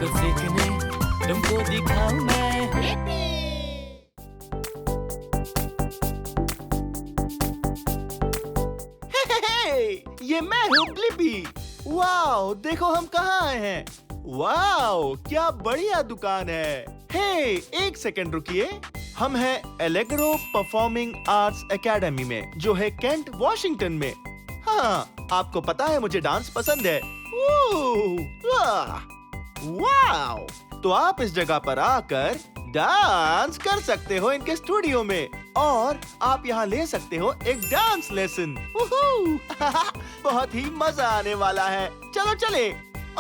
कुछ सीखने तुमको दिखाऊं मैं। ये मैं हूँ ब्लिपी। वाओ, देखो हम कहाँ आए हैं। वाओ, क्या बढ़िया दुकान है। हे, एक सेकंड रुकिए। हम हैं एलेग्रो परफॉर्मिंग आर्ट्स एकेडमी में, जो है केंट, वॉशिंगटन में। हाँ, आपको पता है मुझे डांस पसंद है। वाओ, तो आप इस जगह पर आकर डांस कर सकते हो इनके स्टूडियो में, और आप यहाँ ले सकते हो एक डांस लेसन। बहुत ही मजा आने वाला है। चलो चले।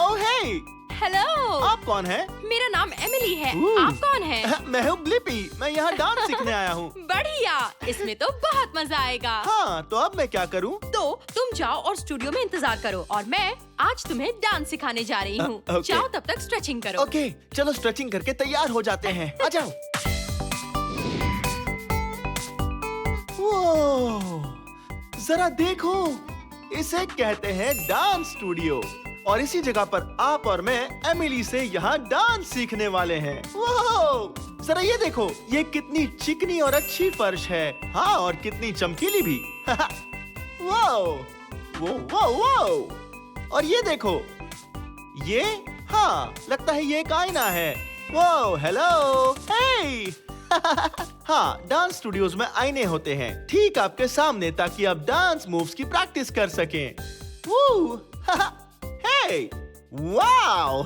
ओह हे, हेलो, आप कौन हैं? मेरा नाम एमिली है। आप कौन हैं? मैं हूँ ब्लिपी। मैं यहाँ डांस सीखने आया हूँ। बढ़िया, इसमें तो बहुत मजा आएगा। हाँ, तो अब मैं क्या करूँ? तो तुम जाओ और स्टूडियो में इंतजार करो, और मैं आज तुम्हें डांस सिखाने जा रही हूँ। ओके। जाओ, तब तक स्ट्रेचिंग करो। ओके, चलो स्ट्रेचिंग करके तैयार हो जाते हैं। आ जाओ। जरा देखो, इसे कहते हैं डांस स्टूडियो, और इसी जगह पर आप और मैं एमिली से यहाँ डांस सीखने वाले हैं। जरा ये देखो, ये कितनी चिकनी और अच्छी फर्श है। हाँ, और कितनी चमकीली भी। वो। और ये देखो, ये, हाँ, लगता है ये एक आईना है। वो, हेलो, हे। हाँ, डांस स्टूडियोज में आईने होते हैं ठीक आपके सामने, ताकि आप डांस मूव्स की प्रैक्टिस कर सकें। हे, वाओ।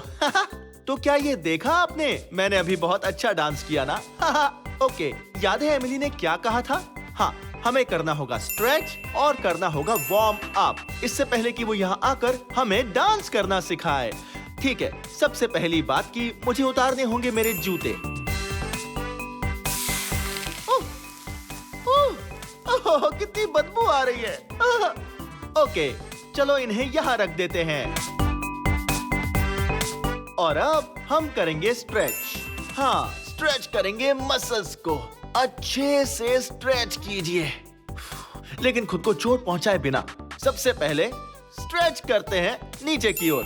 तो क्या ये देखा आपने? मैंने अभी बहुत अच्छा डांस किया ना? ओके, याद है एमिली ने क्या कहा था? हाँ, हमें करना होगा स्ट्रेच और करना होगा वार्म अप, इससे पहले कि वो यहाँ आकर हमें डांस करना सिखाए। ठीक है, सबसे पहली बात कि मुझे उतारने होंगे मेरे जूते। ओह, कितनी बदबू आ रही है। ओके, चलो इन्हें यहाँ रख देते हैं। और अब हम करेंगे स्ट्रेच। हाँ, स्ट्रेच करेंगे मसल्स को। अच्छे से स्ट्रेच कीजिए, लेकिन खुद को चोट पहुंचाए बिना। सबसे पहले स्ट्रेच करते हैं नीचे की ओर।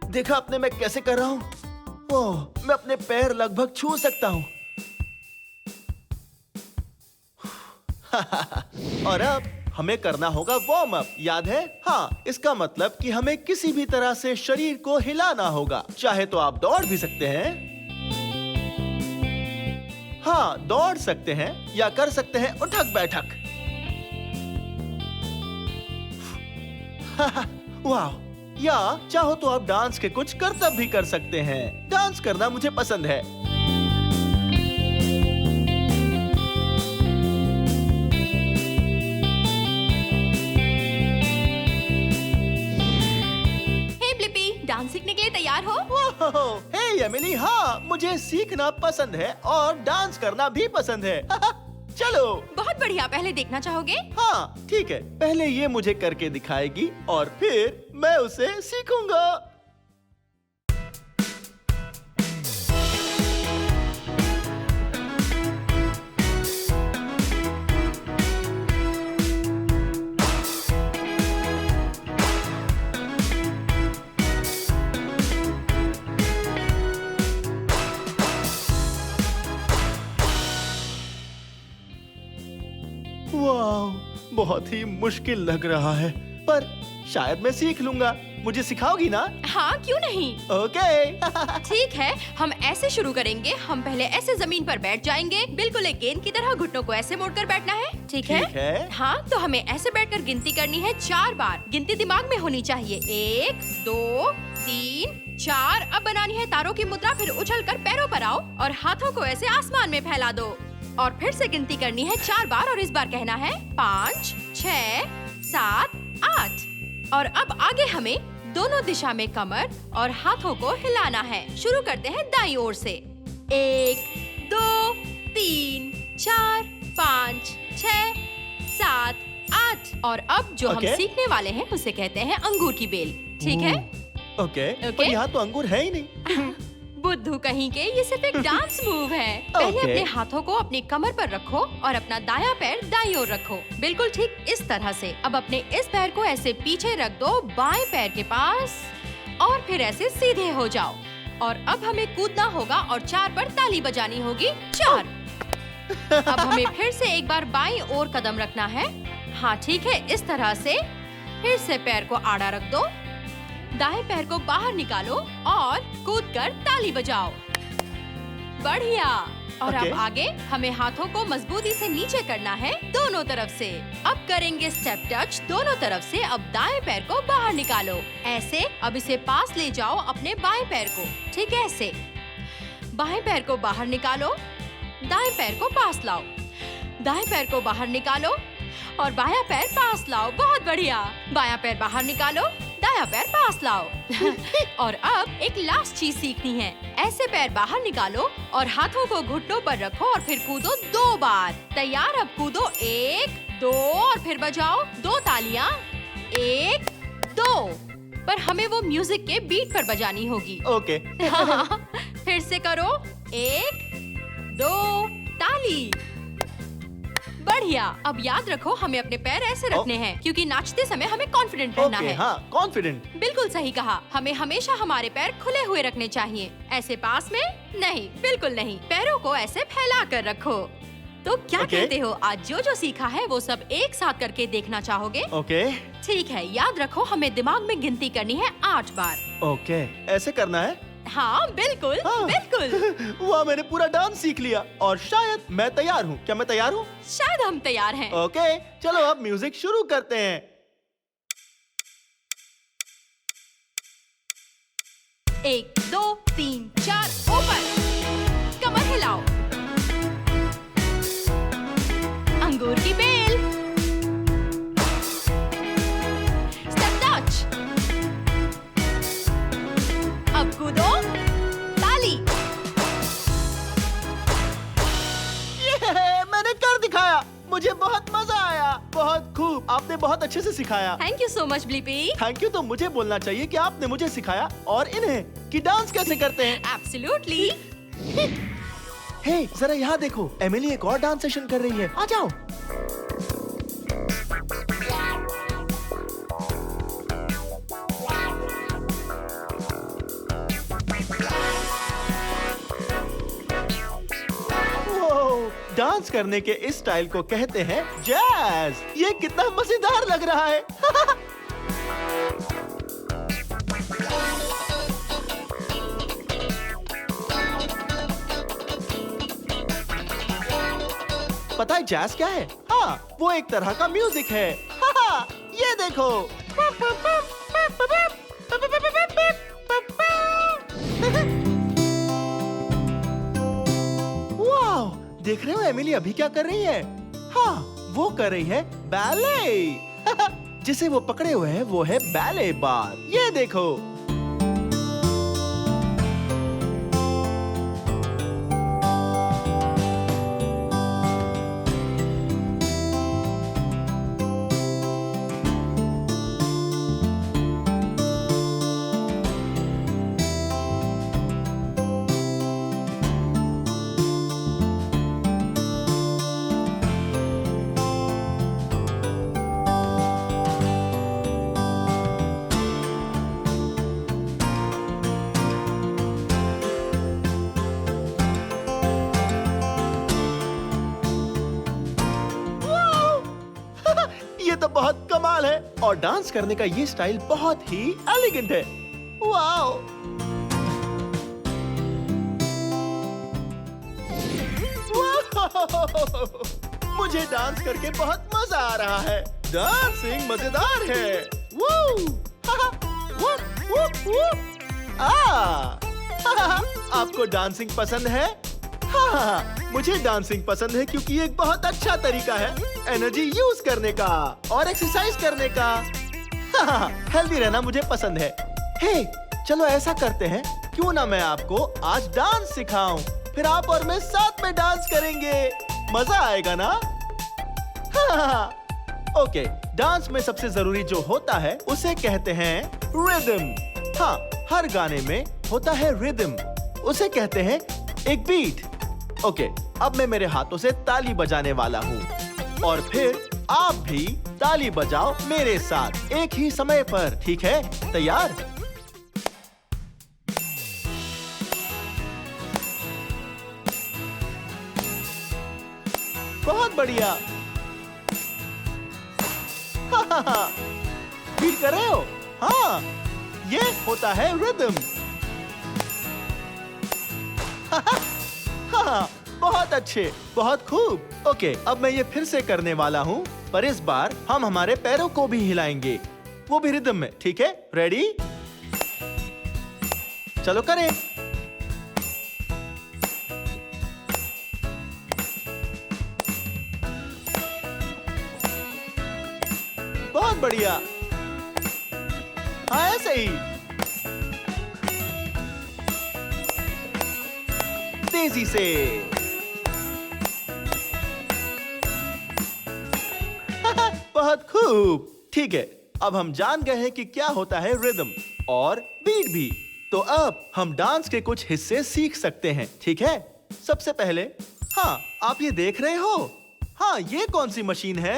देखा आपने मैं कैसे कर रहा हूँ? ओह, मैं अपने पैर लगभग छू सकता हूँ। और अब हमें करना होगा वार्म अप, याद है? हाँ, इसका मतलब कि हमें किसी भी तरह से शरीर को हिलाना होगा। चाहे तो आप दौड़ भी सकते हैं। हाँ, दौड़ सकते हैं या कर सकते हैं उठक बैठक। वाह, या चाहो तो आप डांस के कुछ करतब भी कर सकते हैं। डांस करना मुझे पसंद है। डांस सीखने के लिए तैयार हो? हे एमिली, हाँ, मुझे सीखना पसंद है और डांस करना भी पसंद है। चलो। बहुत बढ़िया, पहले देखना चाहोगे? हाँ, ठीक है, पहले ये मुझे करके दिखाएगी और फिर मैं उसे सीखूंगा। वाह, बहुत ही मुश्किल लग रहा है, पर शायद मैं सीख लूंगा। मुझे सिखाओगी ना? हाँ, क्यों नहीं। ओके। ठीक है, हम ऐसे शुरू करेंगे। हम पहले ऐसे जमीन पर बैठ जाएंगे, बिल्कुल एक गेंद की तरह। घुटनों को ऐसे मोड़कर बैठना है, ठीक है? हाँ, तो हमें ऐसे बैठकर गिनती करनी है 4 बार। गिनती दिमाग में होनी चाहिए। 1, 2, 3, 4। अब बनानी है तारों की मुद्रा। फिर उछलकर पैरों पर आओ और हाथों को ऐसे आसमान में फैला दो, और फिर से गिनती करनी है 4 बार, और इस बार कहना है 5, 6, 7, 8। और अब आगे हमें दोनों दिशा में कमर और हाथों को हिलाना है। शुरू करते हैं दाईं ओर से। 1, 2, 3, 4, 5, 6, 7, 8। और अब जो हम सीखने वाले हैं उसे कहते हैं अंगूर की बेल, ठीक है? ओके। पर यहाँ तो अंगूर है ही नहीं। बुद्धू कहीं के, ये सिर्फ एक डांस मूव है। पहले अपने हाथों को अपनी कमर पर रखो और अपना दायां पैर दाईं ओर रखो, बिल्कुल ठीक इस तरह से। अब अपने इस पैर को ऐसे पीछे रख दो बाएं पैर के पास, और फिर ऐसे सीधे हो जाओ। और अब हमें कूदना होगा और 4 पर ताली बजानी होगी। 4। अब हमें फिर से एक बार बाईं ओर कदम रखना है। हाँ ठीक है, इस तरह से। फिर से पैर को आड़ा रख दो, दाएं पैर को बाहर निकालो और कूदकर ताली बजाओ। बढ़िया। और अब आगे हमें हाथों को मजबूती से नीचे करना है दोनों तरफ से। अब करेंगे स्टेप टच दोनों तरफ से। अब दाएं पैर को बाहर निकालो ऐसे। अब इसे पास ले जाओ अपने बाएं पैर को। ठीक है, ऐसे। बाएं पैर को बाहर निकालो, दाएं पैर को पास लाओ, दाएं पैर को बाहर निकालो और बायां पैर पास लाओ। बहुत बढ़िया। बायां पैर बाहर निकालो, दायां पैर पास लाओ। और अब एक लास्ट चीज सीखनी है। ऐसे पैर बाहर निकालो और हाथों को घुटनों पर रखो और फिर कूदो 2 बार। तैयार? अब कूदो 1, 2 और फिर बजाओ 2 तालियां। 1, 2। पर हमें वो म्यूजिक के बीट पर बजानी होगी। ओके। फिर से करो। 1, 2 ताली। बढ़िया। अब याद रखो हमें अपने पैर ऐसे रखने हैं क्योंकि नाचते समय हमें कॉन्फिडेंट रहना है। हाँ, कॉन्फिडेंट। बिल्कुल सही कहा। हमें हमेशा हमारे पैर खुले हुए रखने चाहिए। ऐसे पास में नहीं, बिल्कुल नहीं। पैरों को ऐसे फैला कर रखो। तो क्या कहते हो, आज जो सीखा है वो सब एक साथ करके देखना चाहोगे? ओके। ठीक है, याद रखो हमें दिमाग में गिनती करनी है 8 बार। ओके, ऐसे करना है? हाँ बिल्कुल। हाँ। बिल्कुल। वाह, मैंने पूरा डांस सीख लिया और शायद मैं तैयार हूँ। क्या मैं तैयार हूँ? शायद हम तैयार हैं। ओके, चलो अब म्यूजिक शुरू करते हैं। 1, 2, 3, 4 ऊपर। कमर हिलाओ। अंगूर की बेल। Step touch. अब कूदो। ताली। मैंने कर दिखाया। मुझे बहुत मजा आया। बहुत खूब। आपने बहुत अच्छे से सिखाया। Thank you so much Blippi. Thank you तो मुझे बोलना चाहिए कि आपने मुझे सिखाया और इन्हें कि डांस कैसे करते हैं। एब्सोल्युटली। हे, जरा यहाँ देखो, एमिली एक और डांस सेशन कर रही है। आ जाओ। डांस करने के इस स्टाइल को कहते हैं जैज। ये कितना मजेदार लग रहा है। पता है जैज क्या है? हाँ, वो एक तरह का म्यूजिक है। हाँ, ये देखो। वाह, देख रहे हो एमिली अभी क्या कर रही है? हाँ, वो कर रही है बैले। जिसे वो पकड़े हुए हैं वो है बैले बार। ये देखो। ये तो बहुत कमाल है और डांस करने का ये स्टाइल बहुत ही एलिगेंट है। वाओ! मुझे डांस करके बहुत मजा आ रहा है। डांसिंग मजेदार है। आपको डांसिंग पसंद है? हाँ, मुझे डांसिंग पसंद है क्योंकि ये एक बहुत अच्छा तरीका है एनर्जी यूज करने का और एक्सरसाइज करने का। हेल्दी रहना मुझे पसंद है। हे, चलो ऐसा करते हैं, क्यों ना मैं आपको आज डांस सिखाऊं, फिर आप और मैं साथ में डांस करेंगे। मजा आएगा ना? ओके, डांस में सबसे जरूरी जो होता है उसे कहते हैं रिदम। हाँ, हर गाने में होता है रिदम, उसे कहते हैं एक बीट। ओके, अब मैं मेरे हाथों से ताली बजाने वाला हूँ और फिर आप भी ताली बजाओ मेरे साथ एक ही समय पर। ठीक है? तैयार? बहुत बढ़िया। फील कर रहे हो? हाँ, ये होता है रिदम। हाँ, बहुत अच्छे, बहुत खूब। ओके, अब मैं ये फिर से करने वाला हूँ, पर इस बार हम हमारे पैरों को भी हिलाएंगे, वो भी रिदम में। ठीक है, रेडी? चलो करें। बहुत बढ़िया। हाँ, ऐसे ही। तेजी से। बहुत खूब। ठीक है, अब हम जान गए हैं कि क्या होता है रिदम और बीट भी। तो अब हम डांस के कुछ हिस्से सीख सकते हैं। ठीक है, सबसे पहले, हाँ, आप ये देख रहे हो? हाँ, ये कौन सी मशीन है?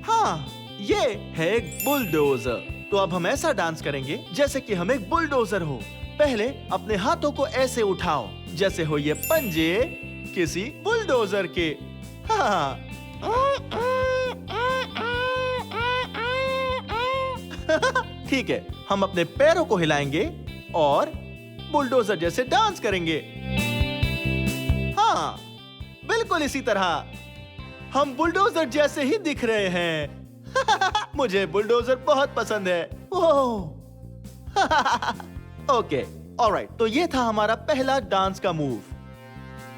हाँ, ये है एक बुलडोजर। तो अब हम ऐसा डांस करेंगे जैसे कि हम एक बुलडोजर हो। पहले अपने हाथों को ऐसे उठाओ जैसे हो ये पंजे किसी बुलडोजर के। हाँ। ठीक है, हम अपने पैरों को हिलाएंगे और बुलडोजर जैसे डांस करेंगे। हाँ, बिल्कुल इसी तरह। हम बुलडोजर जैसे ही दिख रहे हैं। मुझे बुलडोजर बहुत पसंद है। Okay, alright. तो ये था हमारा पहला डांस का मूव।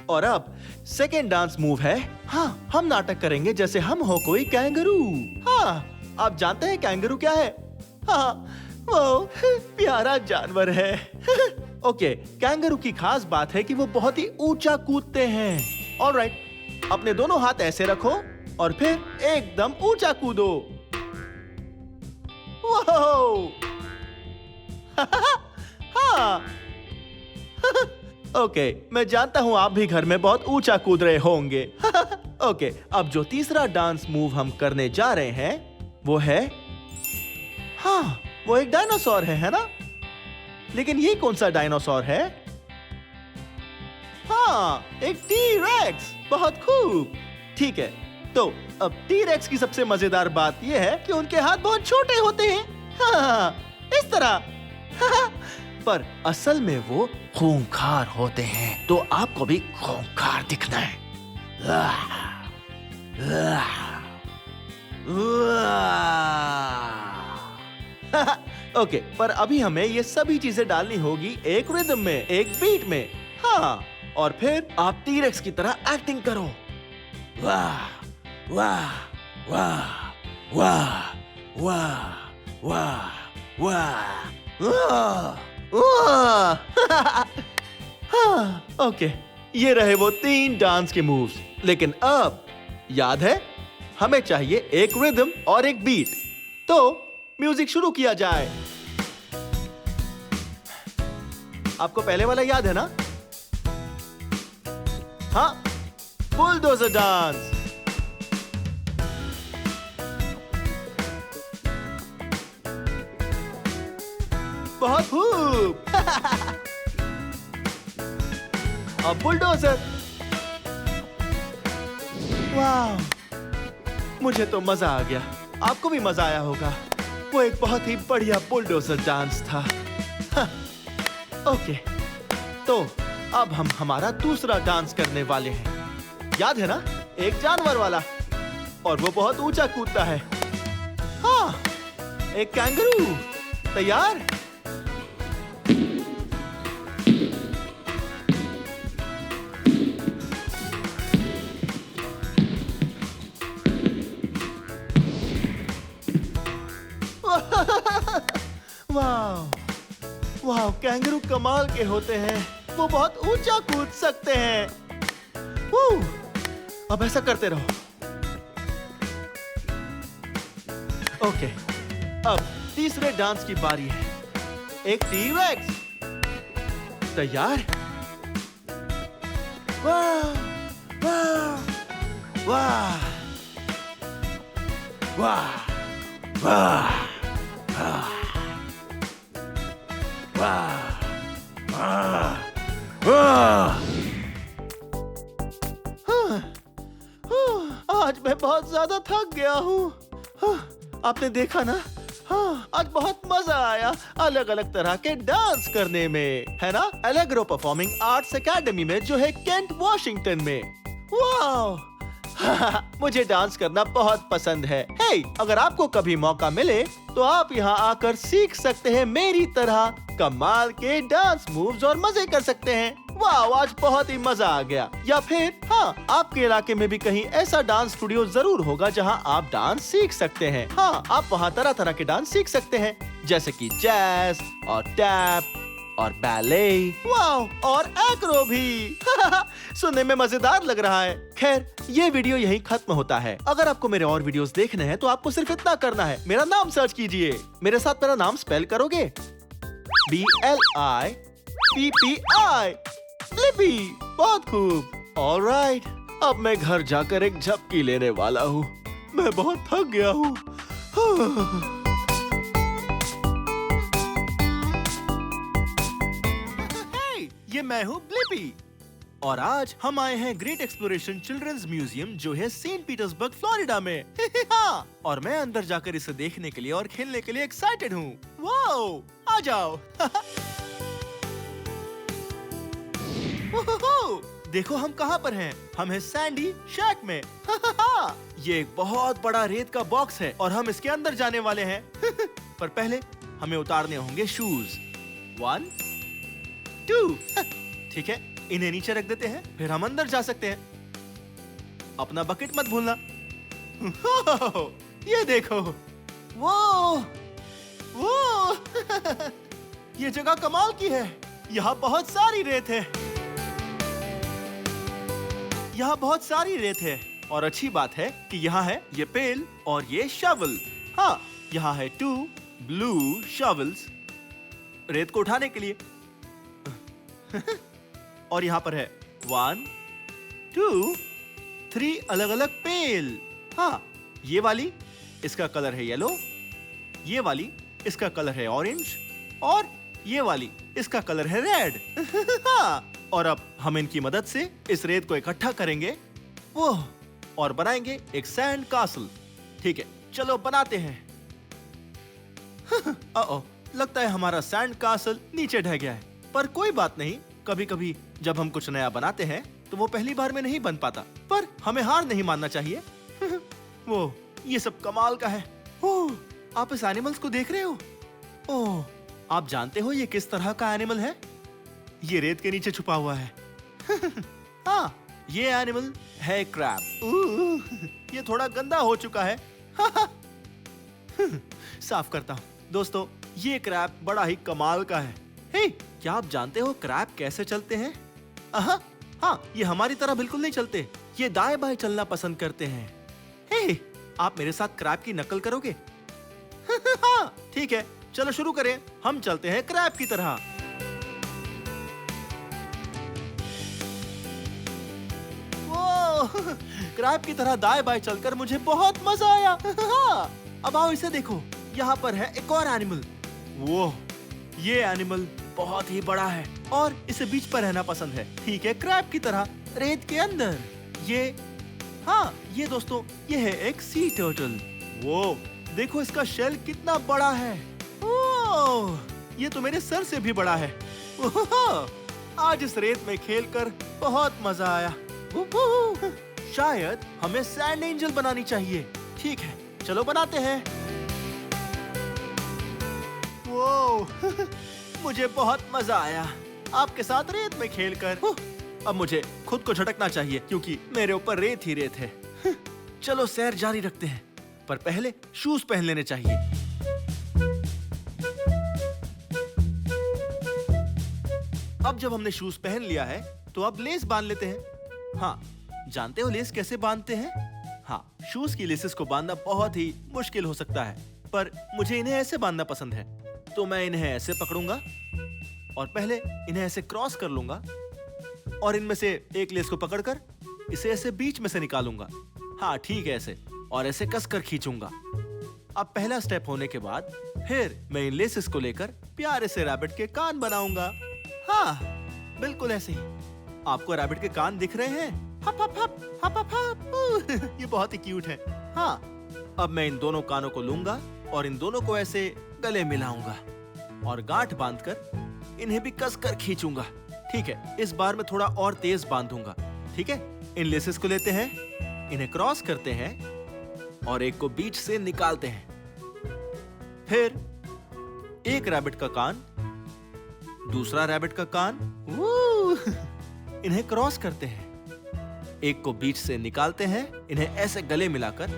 और अब सेकेंड डांस मूव है, हाँ, हम नाटक करेंगे जैसे हम हो कोई कैंगरू। हाँ, आप जानते हैं कैंगरू क्या है? हाँ, वो प्यारा जानवर है। ओके, कैंगरू की खास बात है कि वो बहुत ही ऊंचा कूदते हैं। ऑलराइट, अपने दोनों हाथ ऐसे रखो और फिर एकदम ऊंचा कूदो। वो हाँ। ओके, मैं जानता हूं आप भी घर में बहुत ऊंचा कूद रहे होंगे। ओके, अब जो तीसरा डांस मूव हम करने जा रहे हैं वो है, हाँ, वो एक डायनासोर है ना? लेकिन ये कौन सा डायनासोर है? हाँ, एक टी-रेक्स। बहुत खूब। ठीक है, तो अब टी-रेक्स की सबसे मजेदार बात यह है कि उनके हाथ बहुत छोटे होते हैं। हाँ, इस तरह। पर असल में वो खूंखार होते हैं, तो आपको भी खूंखार दिखना है। ओके, पर अभी हमें ये सभी चीजें डालनी होगी एक रिदम में, एक बीट में। हाँ, और फिर आप टी-रेक्स की तरह एक्टिंग करो। वाह वाह वाह वाह वाह वाह वाह वाह। ओके, ये रहे वो 3 डांस के मूव्स। लेकिन अब याद है, हमें चाहिए एक रिदम और एक बीट। तो म्यूजिक शुरू किया जाए। आपको पहले वाला याद है ना? हाँ, बुलडोजर डांस। बहुत खूब। अब बुलडोजर। वाह, मुझे तो मजा आ गया। आपको भी मजा आया होगा। वो एक बहुत ही बढ़िया बुलडोजर डांस था। ओके, तो अब हम हमारा दूसरा डांस करने वाले हैं। याद है ना, एक जानवर वाला, और वो बहुत ऊंचा कूदता है। हाँ, एक कैंगरू। तैयार? वाह वाह, कैंगरू कमाल के होते हैं। वो बहुत ऊंचा कूद सकते हैं। अब ऐसा करते रहो। ओके, अब तीसरे डांस की बारी है। एक टी-रेक्स। तैयार? वाह वाह वाह वाह वाह वाह वाह वाह। मैं बहुत ज्यादा थक गया हूँ। आपने देखा ना, हाँ, आज बहुत मजा आया अलग अलग तरह के डांस करने में, है ना? एलेग्रो परफॉर्मिंग आर्ट्स एकेडमी में, जो है केंट वॉशिंगटन में। वाह! मुझे डांस करना बहुत पसंद है। हे, अगर आपको कभी मौका मिले तो आप यहाँ आकर सीख सकते हैं मेरी तरह कमाल के डांस मूव्स और मजे कर सकते हैं। वाह, आज बहुत ही मजा आ गया। या फिर हाँ, आपके इलाके में भी कहीं ऐसा डांस स्टूडियो जरूर होगा जहाँ आप डांस सीख सकते हैं। हाँ, आप वहाँ तरह तरह के डांस सीख सकते हैं, जैसे कि जैज और टैप और बैले, वाह, और एक्रो भी। सुनने में मजेदार लग रहा है। खैर, ये वीडियो यहीं खत्म होता है। अगर आपको मेरे और वीडियोस देखने हैं तो आपको सिर्फ इतना करना है, मेरा नाम सर्च कीजिए। मेरे साथ मेरा नाम स्पेल करोगे, BLIPPI, ब्लिपी। बहुत खूब। ऑलराइट, अब मैं घर जाकर एक झपकी लेने वाला हूँ। मैं बहुत थक गया हूँ। ये मैं हूँ ब्लिपी और आज हम आए हैं ग्रेट एक्सप्लोरेशन चिल्ड्रंस म्यूजियम, जो है सेंट पीटर्सबर्ग, फ्लोरिडा में। हाँ, और मैं अंदर जाकर इसे देखने के लिए और खेलने के लिए एक्साइटेड हूँ। वाओ, आ जाओ। देखो हम कहाँ पर हैं? हम हैं सैंडी शैक में। ये एक बहुत बड़ा रेत का बॉक्स है और हम इसके अंदर जाने वाले हैं। पर पहले हमें उतारने होंगे शूज। 1 2 ठीक है, इन्हें नीचे रख देते हैं, फिर हम अंदर जा सकते हैं। अपना बकेट मत भूलना। ये देखो, वो ये जगह कमाल की है। यहाँ बहुत सारी रेत है। यहाँ बहुत सारी रेत है और अच्छी बात है कि यहाँ है ये पेल और ये शवल। हाँ, यहाँ है 2 ब्लू शवल्स रेत को उठाने के लिए। और यहाँ पर है 1 2 3 अलग अलग पेल। हाँ, ये वाली इसका कलर है येलो, ये वाली इसका कलर है ऑरेंज और ये वाली इसका कलर है रेड। हाँ, और अब हम इनकी मदद से इस रेत को इकट्ठा करेंगे वो और बनाएंगे एक सैंड कासल। ठीक है, चलो बनाते हैं। लगता है हमारा सैंड कासल नीचे ढह गया है, पर कोई बात नहीं। कभी कभी जब हम कुछ नया बनाते हैं तो वो पहली बार में नहीं बन पाता, पर हमें हार नहीं मानना चाहिए। वो ये सब कमाल का है। ओह, आप इस एनिमल्स को देख रहे हो? ओह, आप जानते हो ये किस तरह का एनिमल है? ये रेत के नीचे छुपा हुआ है। हाँ, ये एनिमल है क्रैब। ये थोड़ा गंदा हो चुका है। साफ करता हूँ। दोस्तों, ये क्रैब बड़ा ही कमाल का है। हे, क्या आप जानते हो क्रैब कैसे चलते हैं? हाँ, ये हमारी तरह बिल्कुल नहीं चलते। ये दाएं बाएं चलना पसंद करते हैं। हे, आप मेरे साथ क्रैब की नकल करोगे? हाँ, ठीक है, चलो शुरू करें। हम चलते हैं क्रैब की तरह। क्रैब की तरह दाएं बाएं चलकर मुझे बहुत मजा आया। अब आओ इसे देखो, यहाँ पर है एक और एनिमल। वो ये एनिमल बहुत ही बड़ा है और इसे बीच पर रहना पसंद है। ठीक है, क्रैब की तरह रेत के अंदर। ये दोस्तों, ये है एक सी टर्टल। वो देखो, इसका शेल कितना बड़ा है। ओह, ये तो मेरे सर से भी बड़ा है। आज इस रेत में खेलकर बहुत मजा आया। शायद हमें सैंड एंजल बनानी चाहिए। ठीक है, चलो बनाते हैं। वो मुझे बहुत मजा आया आपके साथ रेत में खेलकर। अब मुझे खुद को झटकना चाहिए क्योंकि मेरे ऊपर रेत ही रेत है। चलो सैर जारी रखते हैं, पर पहले शूज पहन लेने चाहिए। अब जब हमने शूज पहन लिया है तो अब लेस बांध लेते हैं। हाँ, जानते हो लेस कैसे बांधते हैं? हाँ, शूज की लेसेस को बांधना बहुत ही मुश्किल हो सकता है, पर मुझे इन्हें ऐसे बांधना पसंद है। तो मैं इन्हें ऐसे पकड़ूंगा और पहले इन्हें ऐसे क्रॉस कर लूंगा और इनमें से एक लेस को पकड़कर इसे ऐसे बीच में से निकालूंगा। हाँ, ठीक है, ऐसे और ऐसे कसकर खींचूंगा। अब पहला स्टेप होने के बाद फिर मैं इन लेसेस को लेकर प्यारे से रैबिट के कान बनाऊंगा। हाँ, बिल्कुल ऐसे ही। आपको रैबिट के कान दिख रहे हैं? हप हप हप हप हप हप। ये बहुत ही क्यूट है। हाँ, अब मैं इन दोनों कानों को लूंगा और इन दोनों को ऐसे गले मिलाऊंगा और गांठ बांधकर इन्हें भी कसकर खींचूंगा। ठीक है, इस बार मैं थोड़ा और तेज बांधूंगा। ठीक है, इन लेसेस को लेते हैं, इन्हें क्रॉस करते हैं और एक को बीच से निकालते हैं। फिर एक रैबिट का कान, दूसरा रैबिट का कान, इन्हें क्रॉस करते हैं, एक को बीच से निकालते हैं, इन्हें ऐसे गले मिलाकर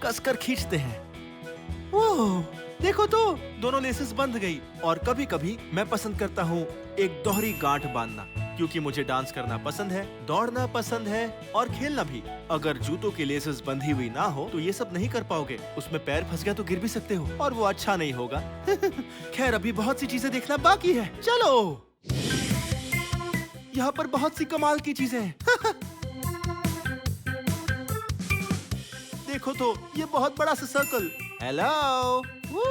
कसकर खींचते हैं। ओह, देखो तो दोनों लेसेस बंध गई। और कभी कभी मैं पसंद करता हूँ एक दोहरी गांठ बांधना, क्योंकि मुझे डांस करना पसंद है, दौड़ना पसंद है और खेलना भी। अगर जूतों की लेसेस बंधी हुई ना हो तो ये सब नहीं कर पाओगे। उसमें पैर फंस गया तो गिर भी सकते हो और वो अच्छा नहीं होगा। खैर, अभी बहुत सी चीजें देखना बाकी है। चलो, यहाँ पर बहुत सी कमाल की चीजें हैं। देखो तो, ये बहुत बड़ा सा सर्कल। हेलो, वो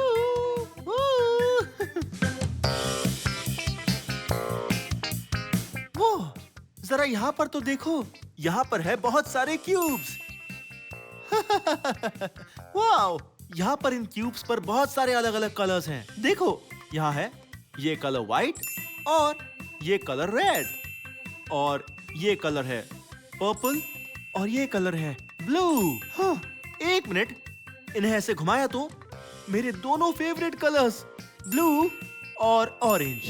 जरा यहाँ पर तो देखो, यहाँ पर है बहुत सारे क्यूब्स। वाओ, यहाँ पर इन क्यूब्स पर बहुत सारे अलग अलग कलर्स हैं। देखो, यहाँ है ये कलर व्हाइट और ये कलर रेड और ये कलर है पर्पल और ये कलर है ब्लू। हाँ, एक मिनट, इन्हें ऐसे घुमाया तो मेरे दोनों फेवरेट कलर्स ब्लू और ऑरेंज।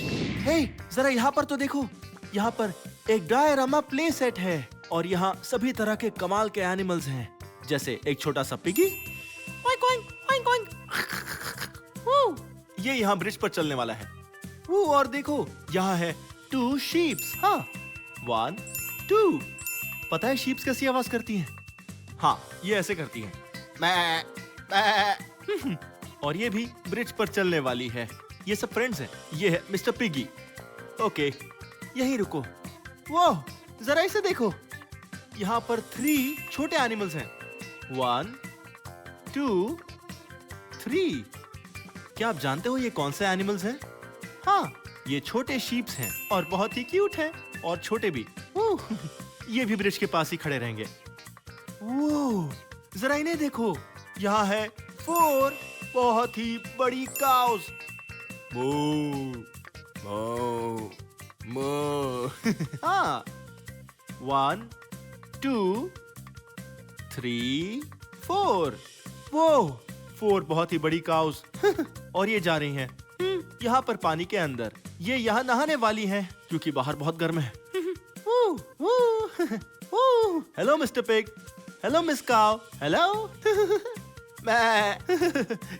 हे, जरा यहाँ पर तो देखो, यहाँ पर एक डायरामा प्ले सेट है और यहाँ सभी तरह के कमाल के एनिमल्स हैं, जैसे एक छोटा सा piggy, oink oink oink oink. ये यहाँ ब्रिज पर चलने वाला है। वो, और देखो, यहाँ है 2 शीप्स। हाँ, 1 2। पता है शीप्स कैसी आवाज करती हैं? हाँ, ये ऐसे करती हैं, मैं। और ये भी ब्रिज पर चलने वाली है। ये सब फ्रेंड्स हैं। ये है मिस्टर पिगी। ओके, यहीं रुको। वो, जरा इसे देखो, यहाँ पर 3 छोटे एनिमल्स हैं। 1 2 3। क्या आप जानते हो ये कौन से एनिमल्स हैं? हाँ, ये छोटे शीप्स हैं और बहुत ही क्यूट हैं और छोटे भी। ये भी ब्रिज के पास ही खड़े रहेंगे। वो, जरा इन्हें देखो, यहाँ है 4 बहुत ही बड़ी काउस। मो मो मो। हाँ, 1 2 3 4। वो, 4 बहुत ही बड़ी काउस। और ये जा रही हैं यहाँ पर पानी के अंदर। ये यहाँ नहाने वाली हैं क्योंकि बाहर बहुत गर्म है। Hello mister pig, hello miss cow, hello.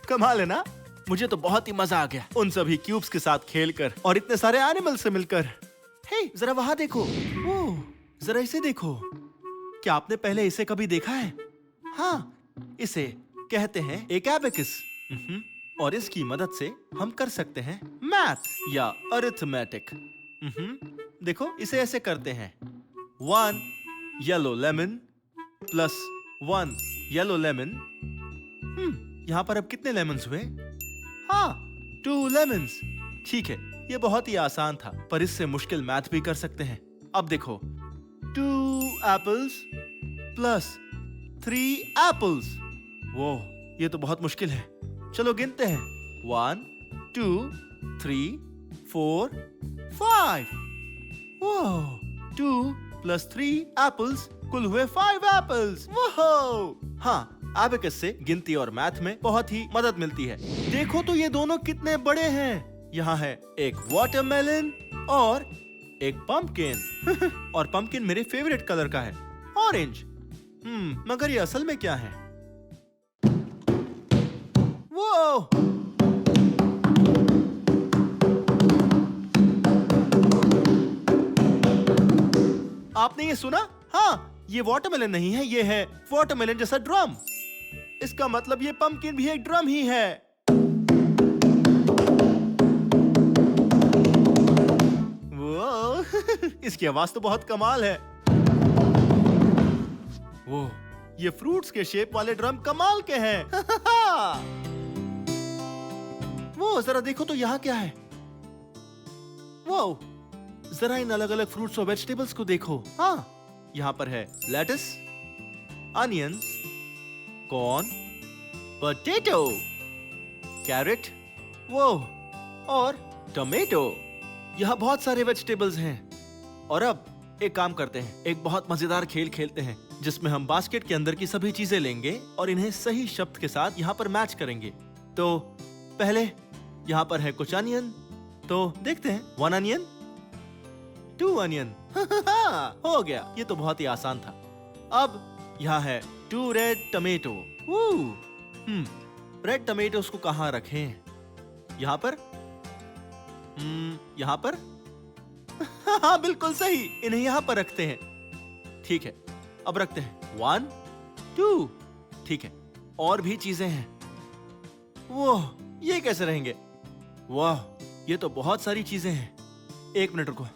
कमाल है ना? मुझे तो बहुत ही मजा आ गया उन सभी क्यूब्स के साथ खेलकर और इतने सारे एनिमल से मिलकर। हे, जरा वहां देखो, जरा इसे देखो। क्या आपने पहले इसे कभी देखा है? हाँ, इसे कहते हैं एक एबेकस। और इसकी मदद से हम कर सकते हैं मैथ या अरिथमेटिक। देखो, इसे ऐसे करते हैं, 1 yellow lemon plus 1 yellow lemon. यहाँ पर अब कितने लेमन्स हुए? हाँ, 2 लेमन्स। ठीक है, ये बहुत ही आसान था, पर इससे मुश्किल मैथ भी कर सकते हैं। अब देखो, 2 एप्पल्स प्लस 3 एप्पल्स। वो, ये तो बहुत मुश्किल है। चलो गिनते हैं, 1 2 3 4 5। वो, 2 प्लस 3 एप्पल्स, कुल हुए 5 एप्पल्स। वो, हाँ, एबेकस से गिनती और मैथ में बहुत ही मदद मिलती है। देखो तो ये दोनों कितने बड़े हैं। यहाँ है एक वाटरमेलन और एक पंपकिन। और पंपकिन मेरे फेवरेट कलर का है, ऑरेंज। मगर ये असल में क्या है? वो, आपने ये सुना? हाँ, ये वाटरमेलन नहीं है, ये है वाटरमेलन जैसा ड्रम। इसका मतलब ये पंपकिन भी एक ड्रम ही है। वो, इसकी आवाज तो बहुत कमाल है। वो, ये फ्रूट्स के शेप वाले ड्रम कमाल के हैं। वो, जरा देखो तो यहाँ क्या है? वो, जरा इन अलग अलग फ्रूट्स और वेजिटेबल्स को देखो। हाँ, यहाँ पर है lettuce, onions, corn, potato, carrot, वो और टमेटो। यहाँ बहुत सारे वेजिटेबल्स हैं। और अब एक काम करते हैं, एक बहुत मजेदार खेल खेलते हैं जिसमें हम बास्केट के अंदर की सभी चीजें लेंगे और इन्हें सही शब्द के साथ यहाँ पर मैच करेंगे। तो पहले यहाँ पर है कुछ अनियन, तो देखते हैं 1 अनियन, 2 अनियन। हो गया, ये तो बहुत ही आसान था। अब यहाँ है 2 रेड टमेटो। रेड टमेटोस को कहाँ रखें? यहाँ पर? यहाँ पर? हाँ बिल्कुल सही, इन्हें यहाँ पर रखते हैं। ठीक है, अब रखते हैं 1 2। ठीक है, और भी चीजें हैं। वो ये कैसे रहेंगे? वाह, ये तो बहुत सारी चीजें हैं। 1 मिनट रुको,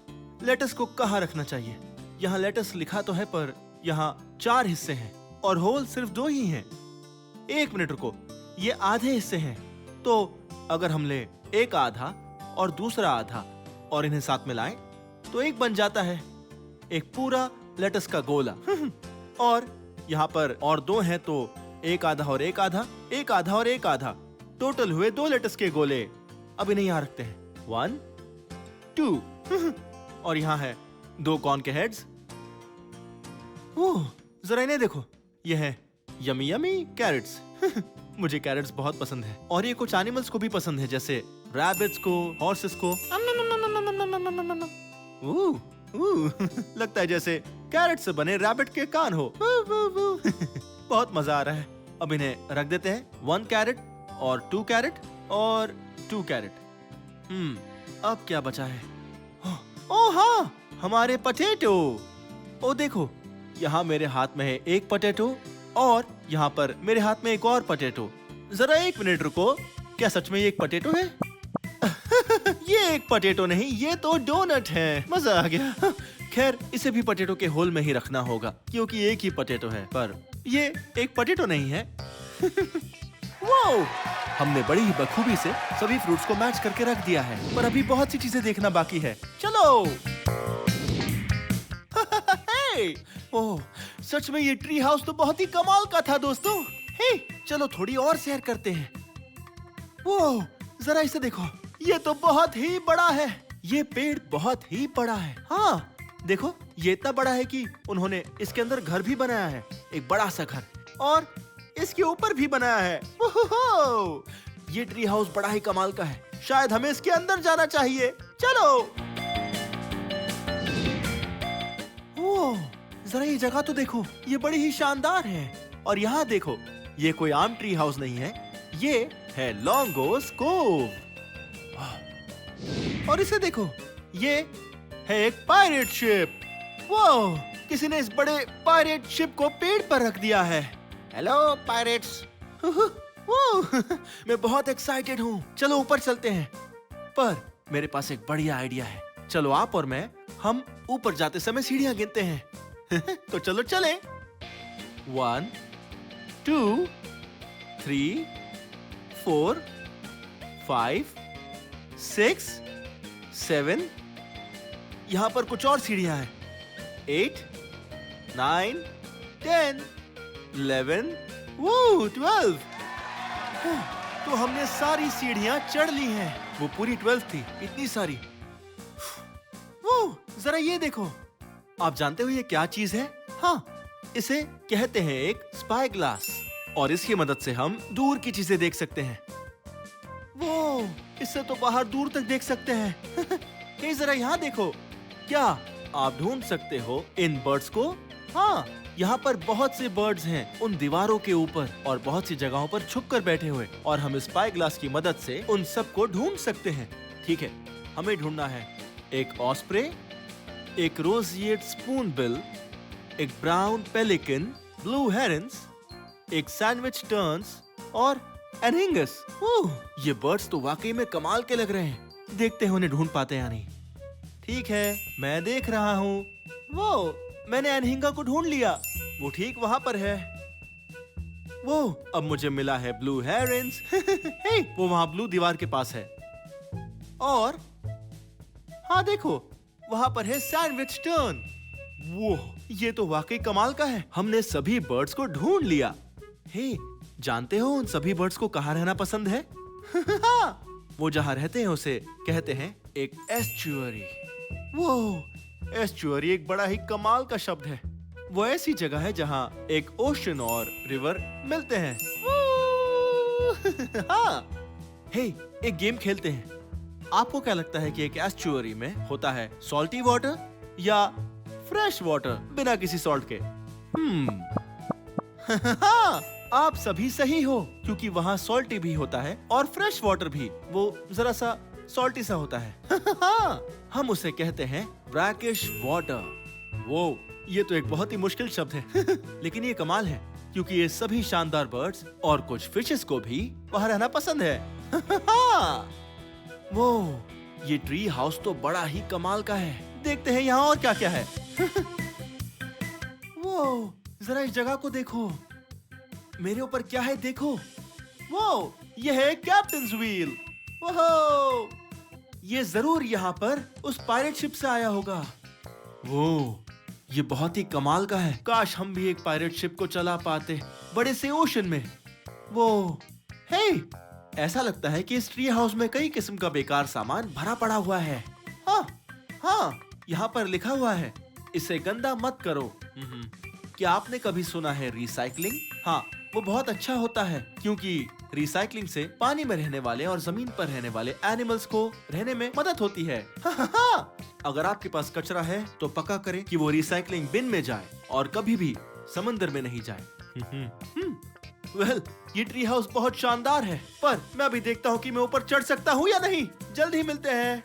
लेटस को कहाँ रखना चाहिए? यहाँ लेटस लिखा तो है पर यहाँ 4 हिस्से हैं और होल सिर्फ 2 ही हैं। 1 मिनट रुको, ये आधे हिस्से हैं, तो अगर हम ले एक आधा और दूसरा आधा और इन्हें साथ में लाएं तो एक बन जाता है, एक पूरा लेटस का गोला। और यहाँ पर और 2 हैं तो एक आधा और एक आधा, एक आधा और एक आधा, टोटल हुए 2 लेटस के गोले। अब इन्हें यहाँ रखते हैं 1 2। और यहाँ है 2 कॉर्न के हेड्स। ओह, जरा इन्हें देखो, ये है यमी यमी कैरेट्स। मुझे कैरेट्स बहुत पसंद है और ये कुछ एनिमल्स को भी पसंद है, जैसे रैबिट्स को, हॉर्सेस को। लगता है जैसे कैरेट से बने रैबिट के कान हो। बहुत मजा आ रहा है। अब इन्हें रख देते हैं 1 कैरेट और 2 कैरेट और 2 कैरेट। अब क्या बचा है? ओह हाँ, हमारे पोटैटो। ओ देखो, यहाँ मेरे हाथ में है एक पोटैटो और यहाँ पर मेरे हाथ में एक और पोटैटो। जरा 1 मिनट रुको, क्या सच में ये एक पोटैटो है? ये एक पोटैटो नहीं, ये तो डोनट है। मजा आ गया। खैर, इसे भी पोटैटो के होल में ही रखना होगा क्योंकि एक ही पोटैटो है, पर ये एक पोटैटो नहीं है। वो हमने बड़ी ही बखूबी से सभी फ्रूट्स को मैच करके रख दिया है, पर अभी बहुत सी चीजें देखना बाकी है। चलो। ओह, सच में ये ट्री हाउस तो बहुत ही कमाल का था दोस्तों। हे, चलो थोड़ी और सैर करते हैं। वो जरा इसे देखो, ये तो बहुत ही बड़ा है। ये पेड़ बहुत ही बड़ा है। हाँ देखो, ये इतना बड़ा है कि उन्होंने इसके अंदर घर भी बनाया है, एक बड़ा सा घर, और इसके ऊपर भी बनाया है। ओहो, ये ट्री हाउस बड़ा ही कमाल का है। शायद हमें इसके अंदर जाना चाहिए। चलो। ओह, जरा ये जगह तो देखो, ये बड़ी ही शानदार है। और यहाँ देखो, ये कोई आम ट्री हाउस नहीं है, ये है लॉन्गोस कोव। और इसे देखो, ये है एक पायरेट शिप। वो किसी ने इस बड़े पायरेट शिप को पेड़ पर रख दिया है। Hello pirates. मैं बहुत एक्साइटेड हूँ। चलो ऊपर चलते हैं। पर मेरे पास एक बढ़िया आइडिया है। चलो आप और मैं, हम ऊपर जाते समय सीढ़ियां गिनते हैं। तो चलो चलें। 1 2 3 4 5 6 7। यहाँ पर कुछ और सीढ़ियां हैं। 8 9 10 11 12। तो हमने सारी सीढ़ियां चढ़ ली हैं। वो पूरी 12 थी, इतनी सारी। वो जरा ये देखो, आप जानते हो ये क्या चीज है? हाँ, इसे कहते हैं एक स्पाई ग्लास, और इसकी मदद से हम दूर की चीजें देख सकते हैं। वो इससे तो बाहर दूर तक देख सकते हैं। ये जरा यहाँ देखो, क्या आप ढूंढ सकते हो इन बर्ड्स को? हाँ, यहाँ पर बहुत से बर्ड्स हैं उन दीवारों के ऊपर और बहुत सी जगहों पर छुप कर बैठे हुए, और हम स्पाई ग्लास की मदद से उन सबको ढूंढ सकते हैं। ठीक है, हमें ढूंढना है एक ऑस्प्रे, एक रोजिएट स्पूनबिल, एक ब्राउन पेलिकन, ब्लू हेरन्स, एक सैंडविच टर्न्स और एनहिंगस। ये बर्ड्स तो वाकई में कमाल के लग रहे हैं। देखते हैं उन्हें ढूंढ पाते हैं या नहीं। ठीक है, मैं देख रहा हूँ। वो मैंने एनहिंगा को ढूंढ लिया, वो ठीक वहां पर है। वो अब मुझे मिला है ब्लू हेरन्स। हे, वो वहां ब्लू दीवार के पास है। और हाँ देखो, वहां पर है सैंडविच टर्न। वो ये तो वाकई कमाल का है। हमने सभी बर्ड्स को ढूंढ लिया। हे, जानते हो उन सभी बर्ड्स को कहाँ रहना पसंद है? वो जहाँ रहते हैं उसे कहते हैं एक एस्चुअरी। वो एस्चुअरी एक बड़ा ही कमाल का शब्द है। वो ऐसी जगह है जहाँ एक ओशन और रिवर मिलते हैं। हाँ, हे, एक गेम खेलते हैं। आपको क्या लगता है कि एक एस्चुअरी में होता है सॉल्टी वाटर या फ्रेश वाटर बिना किसी सॉल्ट के? हाँ, आप सभी सही हो, क्योंकि वहाँ सॉल्टी भी होता है और फ्रेश वाटर भी। वो जरा सा सॉल्टी सा होता है। हाँ, हम उसे कहते हैं ब्रैकिश वाटर। वो ये तो एक बहुत ही मुश्किल शब्द है। लेकिन ये कमाल है, क्योंकि ये सभी शानदार बर्ड्स और कुछ फिशेस को भी वहाँ रहना पसंद है। हाँ, वो ये ट्री हाउस तो बड़ा ही कमाल का है। देखते हैं यहाँ और क्या क्या है। वो जरा इस जगह को देखो, मेरे ऊपर क्या है देखो। वो ये है कैप्टन्स व्हील। ओहो, ये जरूर यहाँ पर उस पायरेट शिप से आया होगा। वो ये बहुत ही कमाल का है। काश हम भी एक पायरेट शिप को चला पाते बड़े से ओशन में। वो हे, ऐसा लगता है कि इस ट्री हाउस में कई किस्म का बेकार सामान भरा पड़ा हुआ है। हाँ, हाँ, यहाँ पर लिखा हुआ है, इसे गंदा मत करो। क्या आपने कभी सुना है रिसाइकलिंग? हाँ, वो बहुत अच्छा होता है, क्योंकि रिसाइकलिंग से पानी में रहने वाले और जमीन पर रहने वाले एनिमल्स को रहने में मदद होती है। हाँ, अगर आपके पास कचरा है तो पक्का करें कि वो रिसाइकलिंग बिन में जाए और कभी भी समंदर में नहीं जाए। वेल, ये ट्री हाउस बहुत शानदार है, पर मैं अभी देखता हूँ कि मैं ऊपर चढ़ सकता हूँ या नहीं। जल्द ही मिलते हैं।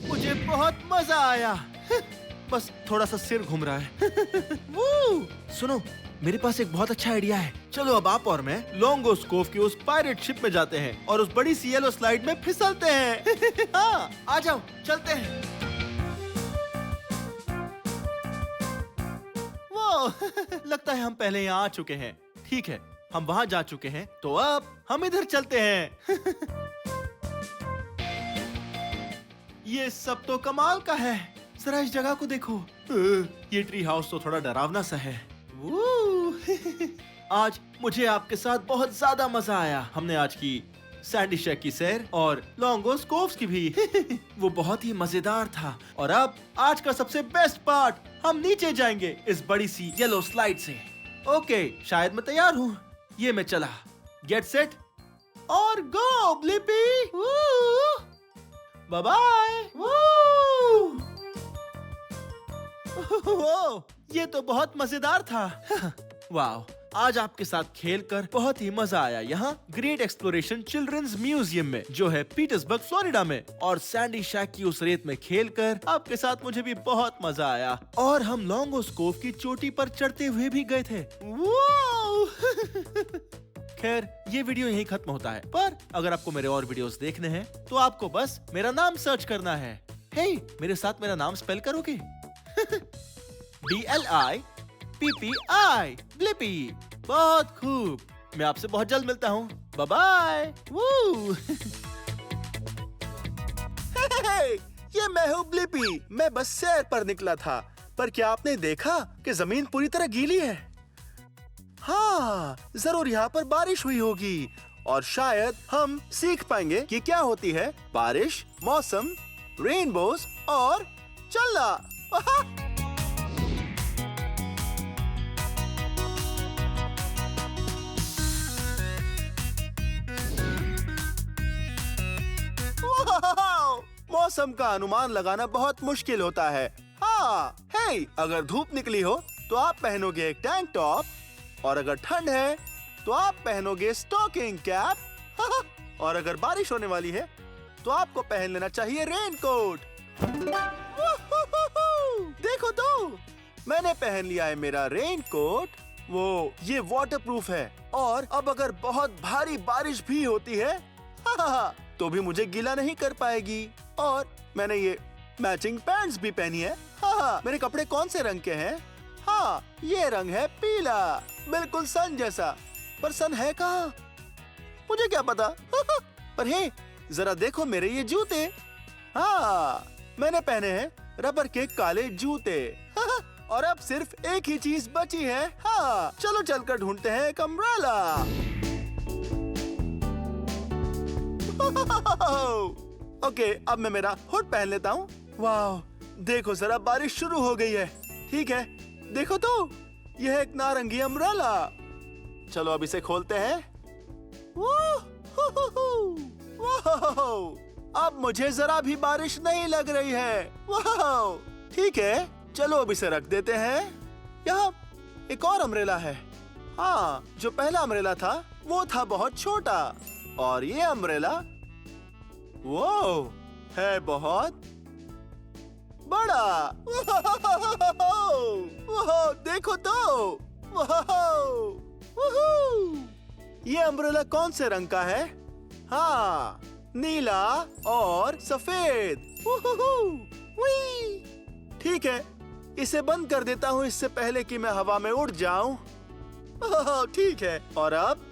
मुझे बहुत मजा आया। बस थोड़ा सा सिर घूम रहा है। सुनो, मेरे पास एक बहुत अच्छा आइडिया है। चलो अब आप और मैं लॉन्गोस कोव की उस पायरेट शिप में जाते हैं और उस बड़ी सी येलो स्लाइड में फिसलते हैं। हाँ, आ जाओ, चलते हैं। वो लगता है हम पहले यहाँ आ चुके हैं। ठीक है, हम वहाँ जा चुके हैं, तो अब हम इधर चलते हैं। ये सब तो कमाल का है। जरा इस जगह को देखो। ये ट्री हाउस तो थोड़ा डरावना सा है। आज मुझे आपके साथ बहुत ज्यादा मजा आया। हमने आज की सैंडी शेक की सैर और लॉन्गोस कोव्स की भी। वो बहुत ही मजेदार था। और अब आज का सबसे बेस्ट पार्ट, हम नीचे जाएंगे इस बड़ी सी येलो स्लाइड से। ओके, शायद मैं तैयार हूँ। ये मैं चला। गेट सेट और गो ब्लिपी। Bye bye. ये तो बहुत मजेदार था। वाह, आज आपके साथ खेलकर बहुत ही मजा आया। यहाँ ग्रेट एक्सप्लोरेशन चिल्ड्रंस म्यूजियम में, जो है पीटर्सबर्ग फ्लोरिडा में, और सैंडी शैक की उस रेत में खेलकर आपके साथ मुझे भी बहुत मजा आया। और हम लॉन्गोस कोव की चोटी पर चढ़ते हुए भी गए थे। खैर, ये वीडियो यहीं खत्म होता है, पर अगर आपको मेरे और वीडियोस देखने हैं तो आपको बस मेरा नाम सर्च करना है। हे, मेरे साथ मेरा नाम स्पेल करोगे? BLIPPI, Blippi. बहुत खूब। मैं आपसे बहुत जल्द मिलता हूँ। Bye bye. ये मैं हूँ ब्लिपी। मैं बस सैर पर निकला था, पर क्या आपने देखा कि जमीन पूरी तरह गीली है? हाँ, जरूर यहाँ पर बारिश हुई होगी और शायद हम सीख पाएंगे कि क्या होती है बारिश, मौसम, रेनबोस और चलना। मौसम का अनुमान लगाना बहुत मुश्किल होता है। हाँ, हे, अगर धूप निकली हो तो आप पहनोगे एक टैंक टॉप, और अगर ठंड है तो आप पहनोगे स्टॉकिंग कैप, और अगर बारिश होने वाली है तो आपको पहन लेना चाहिए रेनकोट। देखो तो, मैंने पहन लिया है मेरा रेनकोट। ये वाटरप्रूफ है, और अब अगर बहुत भारी बारिश भी होती है तो भी मुझे गीला नहीं कर पाएगी। और मैंने ये मैचिंग पैंट्स भी पहनी है। मेरे कपड़े कौन से रंग के हैं? हाँ, ये रंग है पीला, बिल्कुल सन जैसा। पर सन है कहाँ? मुझे क्या पता। पर हे, जरा देखो मेरे ये जूते। हाँ, मैंने पहने हैं रबर के काले जूते। और अब सिर्फ एक ही चीज बची है। हाँ, चलो चलकर ढूंढते हैं एक अम्ब्रेला। ओके, अब मैं मेरा हुड पहन लेता हूँ। वाह, देखो जरा बारिश शुरू हो गई है। ठीक है, देखो तो, यह है एक नारंगी अम्ब्रेला। चलो अब इसे खोलते हैं। अब मुझे जरा भी बारिश नहीं लग रही है। वाह, ठीक है, चलो अब इसे रख देते हैं। यहाँ एक और अम्ब्रेला है। हाँ, जो पहला अम्ब्रेला था वो था बहुत छोटा, और ये अम्ब्रेला वो है बहुत बड़ा। वाह, देखो तो, ये अम्ब्रेला कौन से रंग का है? हाँ, नीला और सफेद। ठीक है, इसे बंद कर देता हूँ इससे पहले कि मैं हवा में उड़ जाऊं। ठीक है, और अब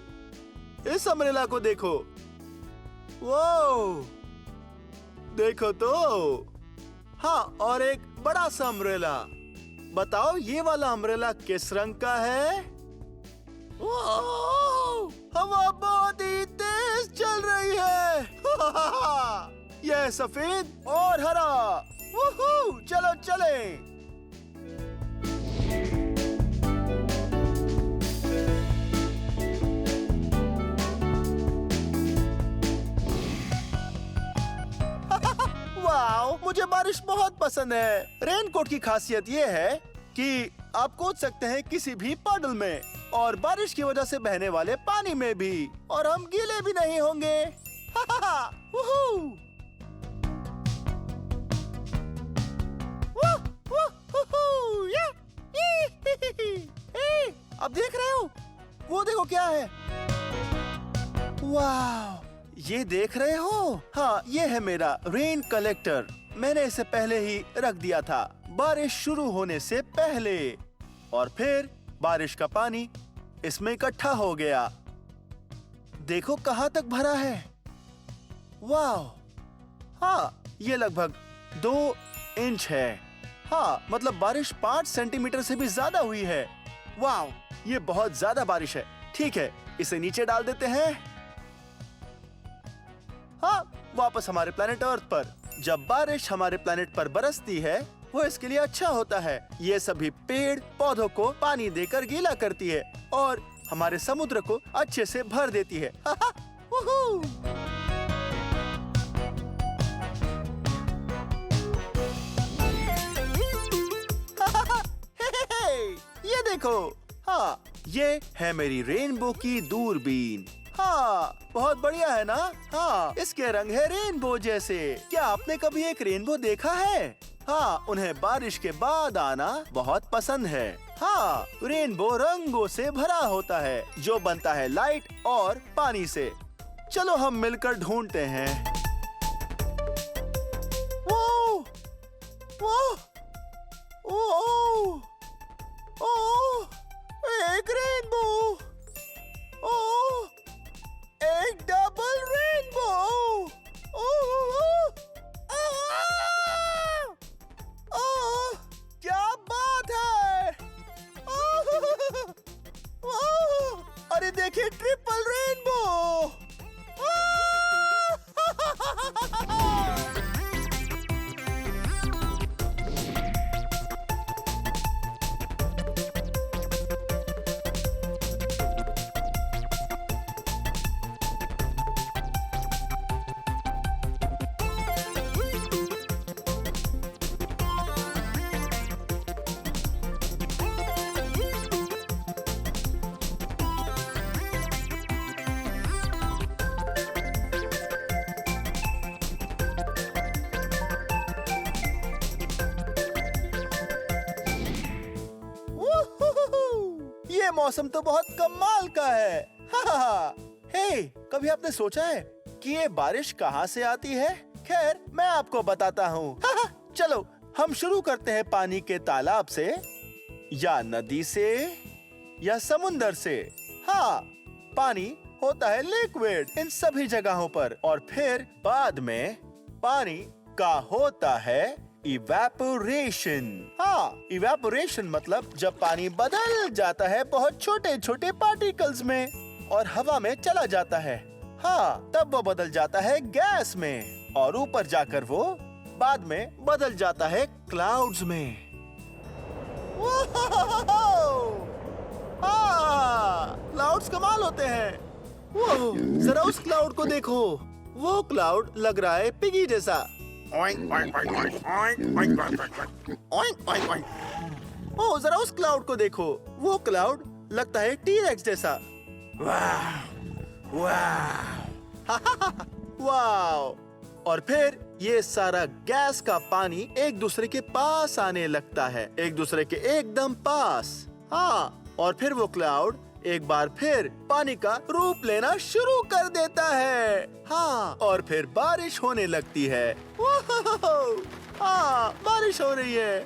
इस अम्ब्रेला को देखो। वो देखो तो, हाँ, और एक बड़ा सा अम्ब्रेला। बताओ ये वाला अम्ब्रेला किस रंग का है? हवा बहुत ही तेज चल रही है। यह सफेद और हरा। चलो चलें। वाओ, मुझे बारिश बहुत पसंद है। रेनकोट की खासियत ये है कि आप कूद सकते हैं किसी भी पुddle में, और बारिश की वजह से बहने वाले पानी में भी, और हम गीले भी नहीं होंगे। अब देख रहे हो? वो देखो क्या है। वाह, ये देख रहे हो? हाँ, ये है मेरा रेन कलेक्टर। मैंने इसे पहले ही रख दिया था, बारिश शुरू होने से पहले, और फिर बारिश का पानी इसमें इकट्ठा हो गया। देखो कहाँ तक भरा है। वाह, हाँ, ये लगभग 2 इंच है। हाँ, मतलब बारिश 5 सेंटीमीटर से भी ज्यादा हुई है। वाह, ये बहुत ज्यादा बारिश है। ठीक है, इसे नीचे डाल देते हैं। हाँ, वापस हमारे प्लेनेट अर्थ पर। जब बारिश हमारे प्लेनेट पर बरसती है, वो इसके लिए अच्छा होता है। ये सभी पेड़ पौधों को पानी देकर गीला करती है, और हमारे समुद्र को अच्छे से भर देती है। ये देखो। हाँ, ये है मेरी रेनबो की दूरबीन। हाँ, बहुत बढ़िया है ना? हाँ, इसके रंग है रेनबो जैसे। क्या आपने कभी एक रेनबो देखा है? हाँ, उन्हें बारिश के बाद आना बहुत पसंद है। हाँ, रेनबो रंगों से भरा होता है, जो बनता है लाइट और पानी से। चलो हम मिलकर ढूंढते हैं। वो, वो, ओ, ओ, एक रेनबो। ओ, एक डबल रेनबो। क्या बात है। अरे देखिए, ट्रिपल रेनबो। मौसम तो बहुत कमाल का है। हे, कभी आपने सोचा है कि ये बारिश कहाँ से आती है? खैर, मैं आपको बताता हूँ। चलो हम शुरू करते हैं पानी के तालाब से, या नदी से, या समुंदर से। हाँ, पानी होता है लिक्विड इन सभी जगहों पर, और फिर बाद में पानी का होता है इवेपोरेशन। हाँ, इवेपोरेशन मतलब जब पानी बदल जाता है बहुत छोटे छोटे पार्टिकल्स में और हवा में चला जाता है। हाँ, तब वो बदल जाता है गैस में, और ऊपर जाकर वो बाद में बदल जाता है क्लाउड्स में। क्लाउड्स कमाल होते हैं। जरा उस क्लाउड को देखो, वो क्लाउड लग रहा है पिगी जैसा। ओ, जरा उस क्लाउड को देखो, वो क्लाउड लगता है टी-रेक्स जैसा। वाह और फिर ये सारा गैस का पानी एक दूसरे के पास आने लगता है, एक दूसरे के एकदम पास। हाँ, और फिर वो क्लाउड एक बार फिर पानी का रूप लेना शुरू कर देता है। हाँ, और फिर बारिश होने लगती है। हाँ, बारिश हो रही है।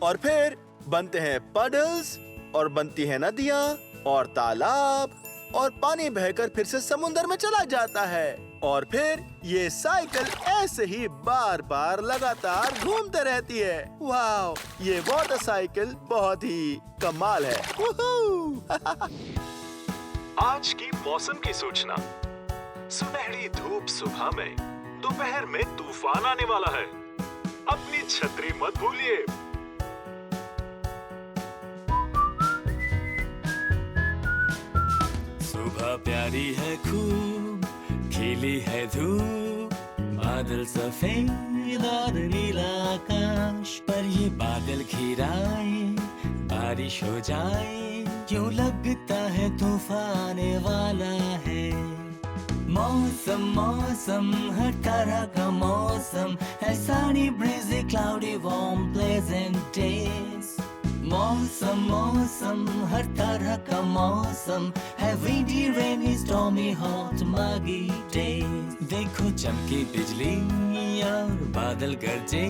और फिर बनते हैं पडल्स, और बनती है नदियाँ और तालाब, और पानी बहकर फिर से समुंदर में चला जाता है, और फिर ये साइकिल ऐसे ही बार बार लगातार घूमते रहती है। वाह, ये वाटर साइकिल बहुत ही कमाल है। आज की मौसम की सूचना। सुनहरी धूप सुबह में, दोपहर में तूफान आने वाला है। अपनी छतरी मत भूलिए। सुबह प्यारी है खूब, खिली है धूप, बादल सफेद और नीला आकाश पर ये बादल घिराए, बारिश हो जाए, क्यों लगता है तूफान आने वाला है। मौसम मौसम हर तरह का मौसम है, sunny breezy cloudy warm pleasant days। मौसम मौसम हर तरह का मौसम है, windy rainy stormy hot muggy days। देखो चमकी बिजली और बादल गरजे,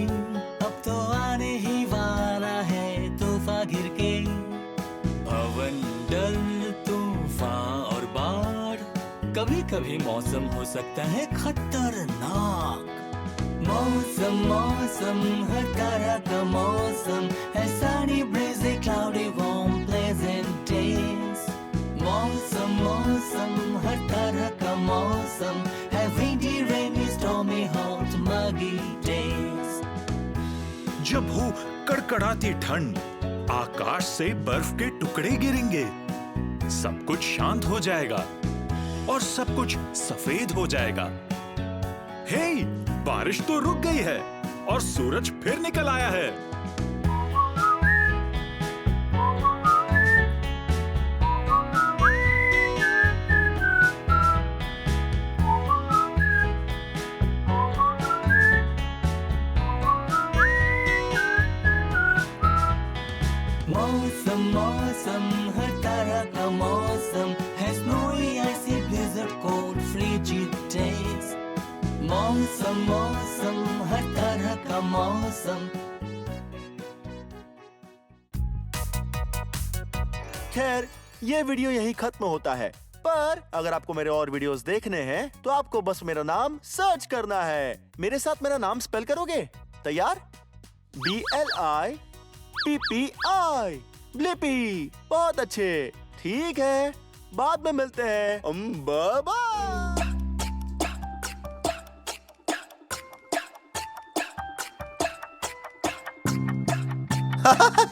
अब तो आने ही वाला है तूफान घिर के। पवन डल तूफान और बाढ़, कभी कभी मौसम हो सकता है खतरनाक। मौसम मौसम हर तरह का मौसम है, sunny breezy cloudy warm pleasant days। मौसम मौसम हर तरह का मौसम है, windy rainy stormy hot muggy days। जब हो कड़कड़ाती ठंड, आकाश से बर्फ के टुकड़े गिरेंगे, सब कुछ शांत हो जाएगा और सब कुछ सफेद हो जाएगा। हे, बारिश तो रुक गई है और सूरज फिर निकल आया है। मौसम मौसम हर तरह का मौसम है, snowy icy blizzard cold frigid days। मौसम मौसम हर तरह का मौसम। खैर, ये वीडियो यही खत्म होता है, पर अगर आपको मेरे और वीडियोस देखने हैं तो आपको बस मेरा नाम सर्च करना है। मेरे साथ मेरा नाम स्पेल करोगे? तैयार? BLIPPI, Blippi. बहुत अच्छे, ठीक है, बाद में मिलते हैं। Bye bye.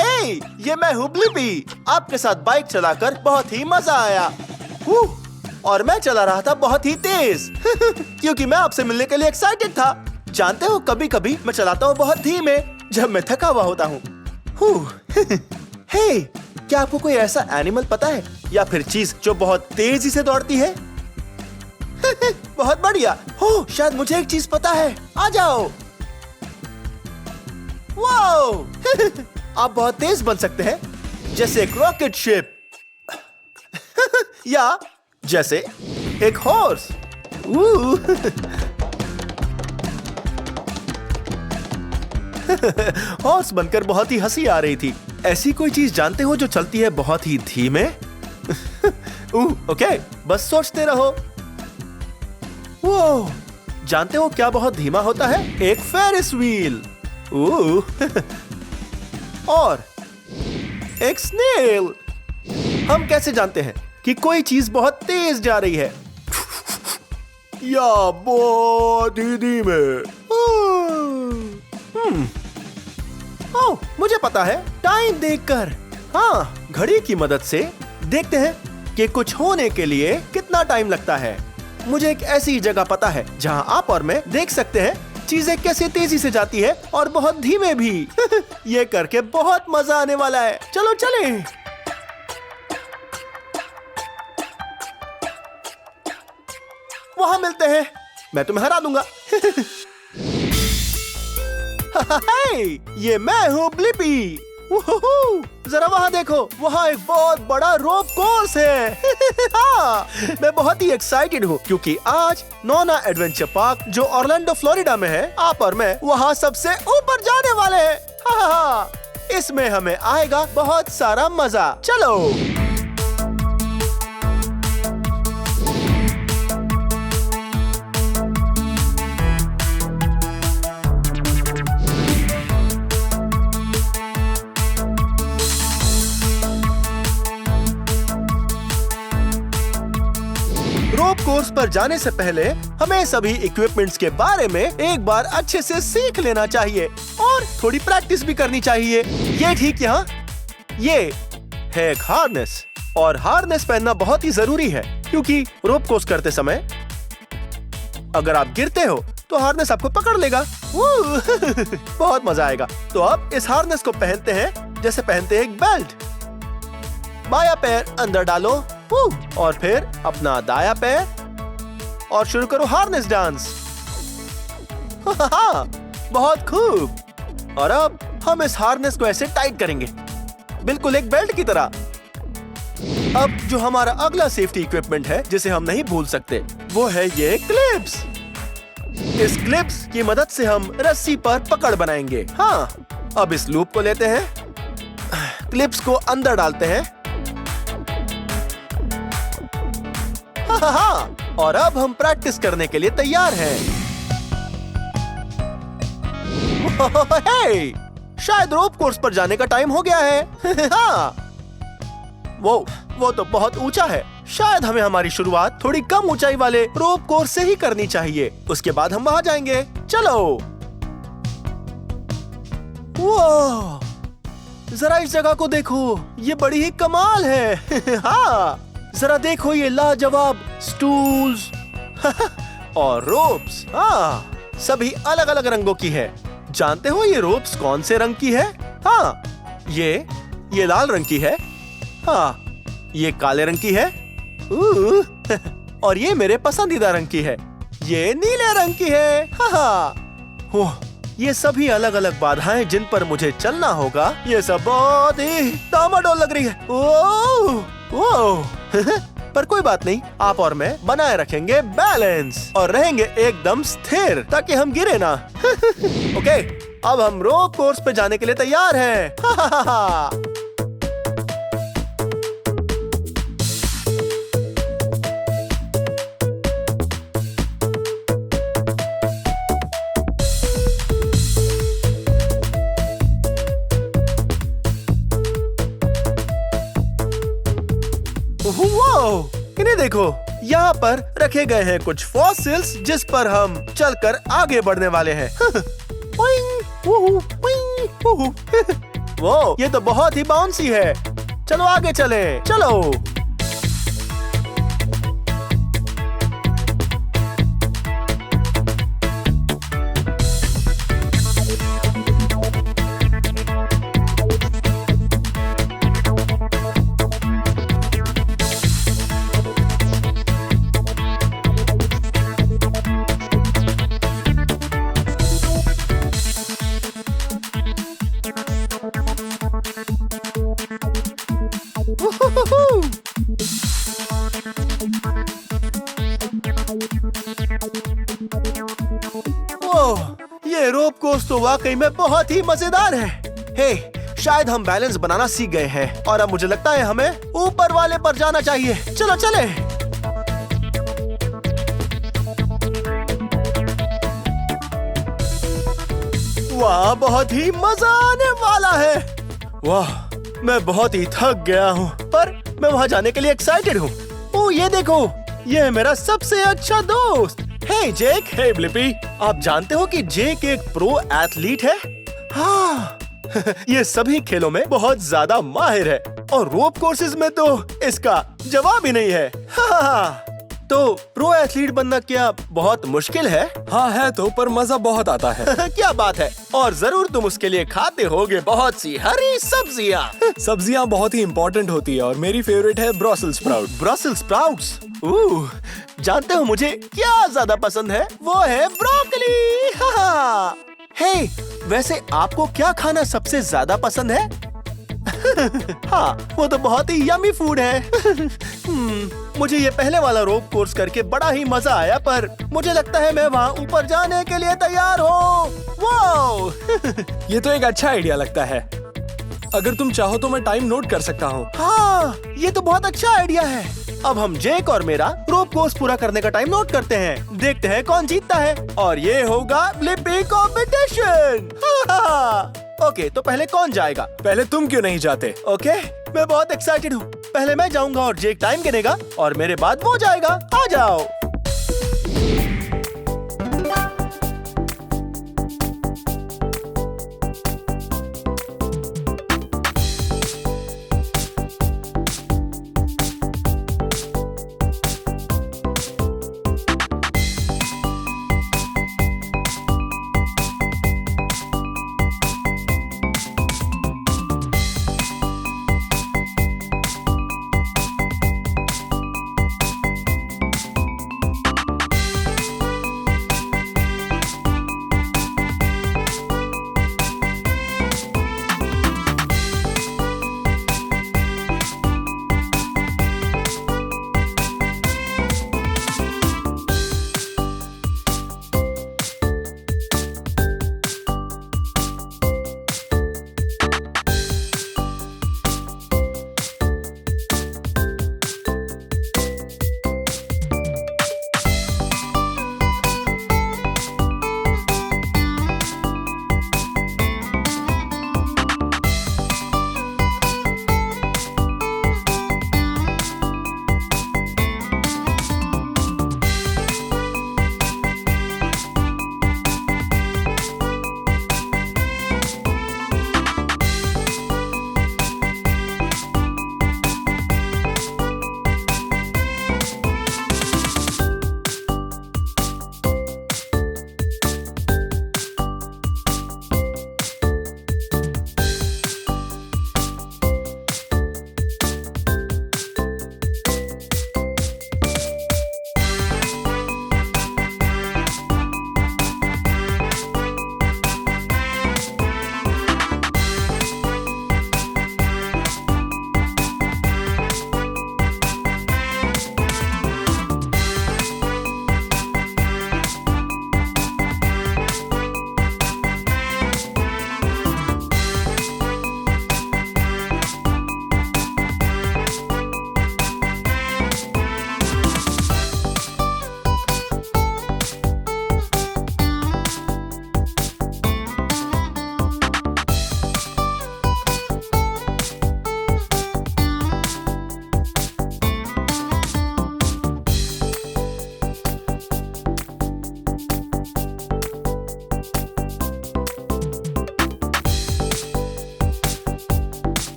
हे, ये मैं हूँ ब्लिपी। आपके साथ बाइक चलाकर बहुत ही मजा आया। और मैं चला रहा था बहुत ही तेज क्योंकि मैं आपसे मिलने के लिए एक्साइटेड था। जानते हो, कभी कभी मैं चलाता हूँ बहुत धीमे जब मैं थका हुआ होता हूँ। हे, क्या आपको कोई ऐसा एनिमल पता है या फिर चीज जो बहुत तेजी से दौड़ती है? बहुत बढ़िया। हो, शायद मुझे एक चीज पता है। आ जाओ। वाओ आप बहुत तेज बन सकते हैं, जैसे एक रॉकेट शिप या जैसे एक हॉर्स। हॉर्स बनकर बहुत ही हंसी आ रही थी। ऐसी कोई चीज जानते हो जो चलती है बहुत ही धीमे? ओके, बस सोचते रहो। वो जानते हो क्या बहुत धीमा होता है? एक फेरिस व्हील। और एक स्नेल। हम कैसे जानते हैं कि कोई चीज बहुत तेज जा रही है या बहुत ही धीमे? ओह, मुझे पता है, टाइम देखकर। हाँ, घड़ी की मदद से देखते हैं कि कुछ होने के लिए कितना टाइम लगता है। मुझे एक ऐसी जगह पता है जहाँ आप और मैं देख सकते हैं चीजें कैसे तेजी से जाती है और बहुत धीमे भी। ये करके बहुत मजा आने वाला है। चलो चले। वहां मिलते हैं, मैं तुम्हें हरा दूंगा। ये मैं हूँ ब्लिपी। जरा वहाँ देखो, वहाँ एक बहुत बड़ा रोप कोर्स है। हाँ, मैं बहुत ही एक्साइटेड हूँ क्योंकि आज नोना एडवेंचर पार्क जो ऑरलैंडो फ्लोरिडा में है, आप और मैं वहाँ सबसे ऊपर जाने वाले हैं। हाँ, इसमें हमें आएगा बहुत सारा मजा। चलो। रोप कोर्स पर जाने से पहले हमें सभी इक्विपमेंट्स के बारे में एक बार अच्छे से सीख लेना चाहिए और थोड़ी प्रैक्टिस भी करनी चाहिए। ये ठीक यहाँ, ये है एक हार्नेस, और हार्नेस पहनना बहुत ही जरूरी है क्योंकि रोप कोर्स करते समय अगर आप गिरते हो तो हार्नेस आपको पकड़ लेगा। बहुत मजा आएगा। तो अब इस हार्नेस को पहनते हैं जैसे पहनते हैं एक बेल्ट। बायां पैर अंदर डालो और फिर अपना दायां पैर और शुरू करो हार्नेस डांस। बहुत खूब। और अब हम इस हार्नेस को ऐसे टाइट करेंगे, बिल्कुल एक बेल्ट की तरह। अब जो हमारा अगला सेफ्टी इक्विपमेंट है जिसे हम नहीं भूल सकते, वो है ये क्लिप्स। इस क्लिप्स की मदद से हम रस्सी पर पकड़ बनाएंगे। हाँ, अब इस लूप को लेते हैं, क्लिप्स को अंदर डालते हैं। हाँ, और अब हम प्रैक्टिस करने के लिए तैयार हैं। शायद रोप कोर्स पर जाने का टाइम हो गया है। हाँ, वो तो बहुत ऊंचा है। शायद हमें हमारी शुरुआत थोड़ी कम ऊंचाई वाले रोप कोर्स से ही करनी चाहिए, उसके बाद हम वहां जाएंगे। चलो। वो जरा इस जगह को देखो, ये बड़ी ही कमाल है। हाँ, जरा देखो ये लाजवाब स्टूल्स और रोप्स। हाँ, सभी अलग अलग रंगों की है। जानते हो ये रोप्स कौन से रंग की है? हाँ, ये लाल रंग की है। हाँ, ये काले रंग की है। और ये मेरे पसंदीदा रंग की है, ये नीले रंग की है। हाँ, ये सभी अलग अलग बाधाएं जिन पर मुझे चलना होगा। ये सब बहुत ही डामाडोल लग रही है। ओह पर कोई बात नहीं, आप और मैं बनाए रखेंगे बैलेंस और रहेंगे एकदम स्थिर ताकि हम गिरे ना। ओके, अब हम रोप कोर्स पे जाने के लिए तैयार हैं। इन्हें देखो, यहाँ पर रखे गए हैं कुछ फॉसिल्स जिस पर हम चलकर आगे बढ़ने वाले हैं। वो ये तो बहुत ही बाउंसी है। चलो आगे चले, चलो। ये रोप कोर्स तो वाकई में बहुत ही मजेदार है। हे, शायद हम बैलेंस बनाना सीख गए हैं और अब मुझे लगता है हमें ऊपर वाले पर जाना चाहिए। चलो चले। वाह, बहुत ही मजा आने वाला है। वाह, मैं बहुत ही थक गया हूँ, पर मैं वहाँ जाने के लिए एक्साइटेड हूँ। ओह, ये देखो, ये है मेरा सबसे अच्छा दोस्त। हे जेक। हे ब्लिपी, आप जानते हो कि जेक एक प्रो एथलीट है? हाँ, ये सभी खेलों में बहुत ज्यादा माहिर है और रोप कोर्सेज में तो इसका जवाब ही नहीं है। हाँ, तो प्रो एथलीट बनना क्या बहुत मुश्किल है? हाँ है तो, पर मजा बहुत आता है। क्या बात है। और जरूर तुम उसके लिए खाते होगे बहुत सी हरी सब्जियाँ। सब्जियाँ बहुत ही इम्पोर्टेंट होती है और मेरी फेवरेट है ब्रसेल्स स्प्राउट। Brussels sprouts? जानते हो मुझे क्या ज्यादा पसंद है? वो है ब्रोकली। हाँ। हे, वैसे आपको क्या खाना सबसे ज्यादा पसंद है? हाँ, वो तो बहुत ही यमी फूड है। मुझे ये पहले वाला रोप कोर्स करके बड़ा ही मजा आया, पर मुझे लगता है मैं वहाँ ऊपर जाने के लिए तैयार हूँ। वो ये तो एक अच्छा आइडिया लगता है। अगर तुम चाहो तो मैं टाइम नोट कर सकता हूँ। हाँ, ये तो बहुत अच्छा आइडिया है। अब हम जेक और मेरा रोप कोर्स पूरा करने का टाइम नोट करते हैं। देखते हैं कौन जीतता है और ये होगा ब्लिपी कॉम्पिटिशन। ओके, तो पहले कौन जाएगा? पहले तुम क्यों नहीं जाते? ओके, मैं बहुत एक्साइटेड हूँ। पहले मैं जाऊंगा और जेक टाइम गिनेगा और मेरे बाद वो जाएगा। आ जाओ।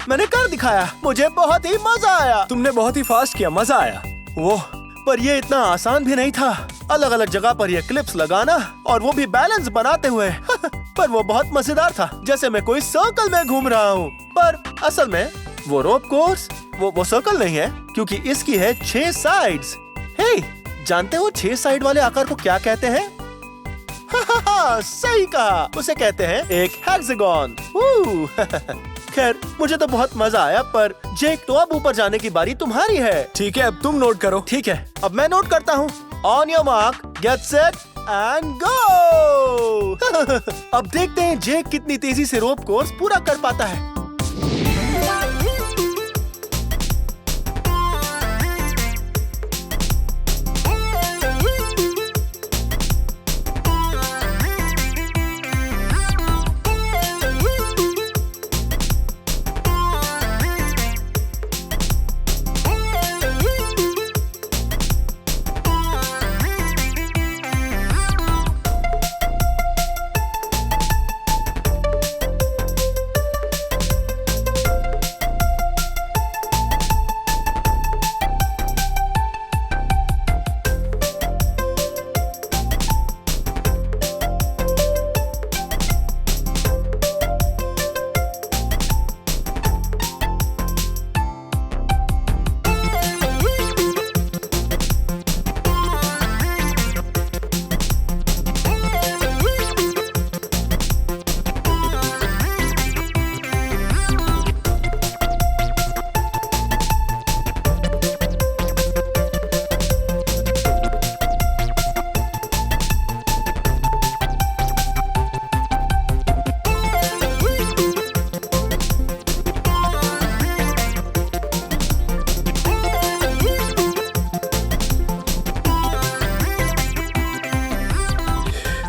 मैंने कर दिखाया। मुझे बहुत ही मजा आया। तुमने बहुत ही फास्ट किया, मजा आया। वो पर ये इतना आसान भी नहीं था। अलग अलग जगह पर ये क्लिप्स लगाना और वो भी बैलेंस बनाते हुए। पर वो बहुत मजेदार था, जैसे मैं कोई सर्कल में घूम रहा हूँ। पर असल में वो रोप कोर्स वो सर्कल नहीं है, क्योंकि इसकी है 6 साइड्स। हे, जानते हो 6 साइड वाले आकार को क्या कहते हैं? सही कहा, उसे कहते हैं एक हेक्सागन। खैर, मुझे तो बहुत मजा आया, पर जेक, तो अब ऊपर जाने की बारी तुम्हारी है। ठीक है, अब तुम नोट करो। ठीक है, अब मैं नोट करता हूँ। On your mark, get set and go. अब देखते हैं जेक कितनी तेजी से रोप कोर्स पूरा कर पाता है।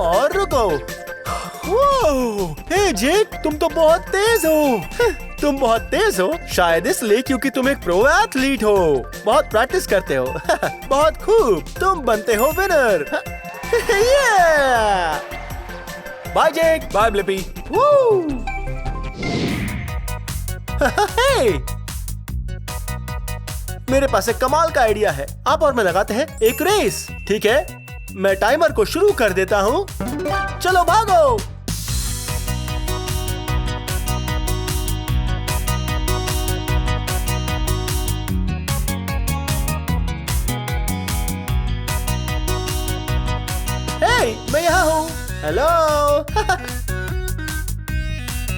और रुको। हे जेक, तुम तो बहुत तेज हो। तुम बहुत तेज हो शायद इसलिए क्योंकि तुम एक प्रो एथलीट हो, बहुत प्रैक्टिस करते हो। बहुत खूब, तुम बनते हो winner. Bye Jake. Bye Blippi. मेरे पास एक कमाल का आइडिया है। आप और मैं लगाते हैं एक रेस, ठीक है? मैं टाइमर को शुरू कर देता हूँ। चलो भागो। हे, मैं यहाँ हूँ। हेलो।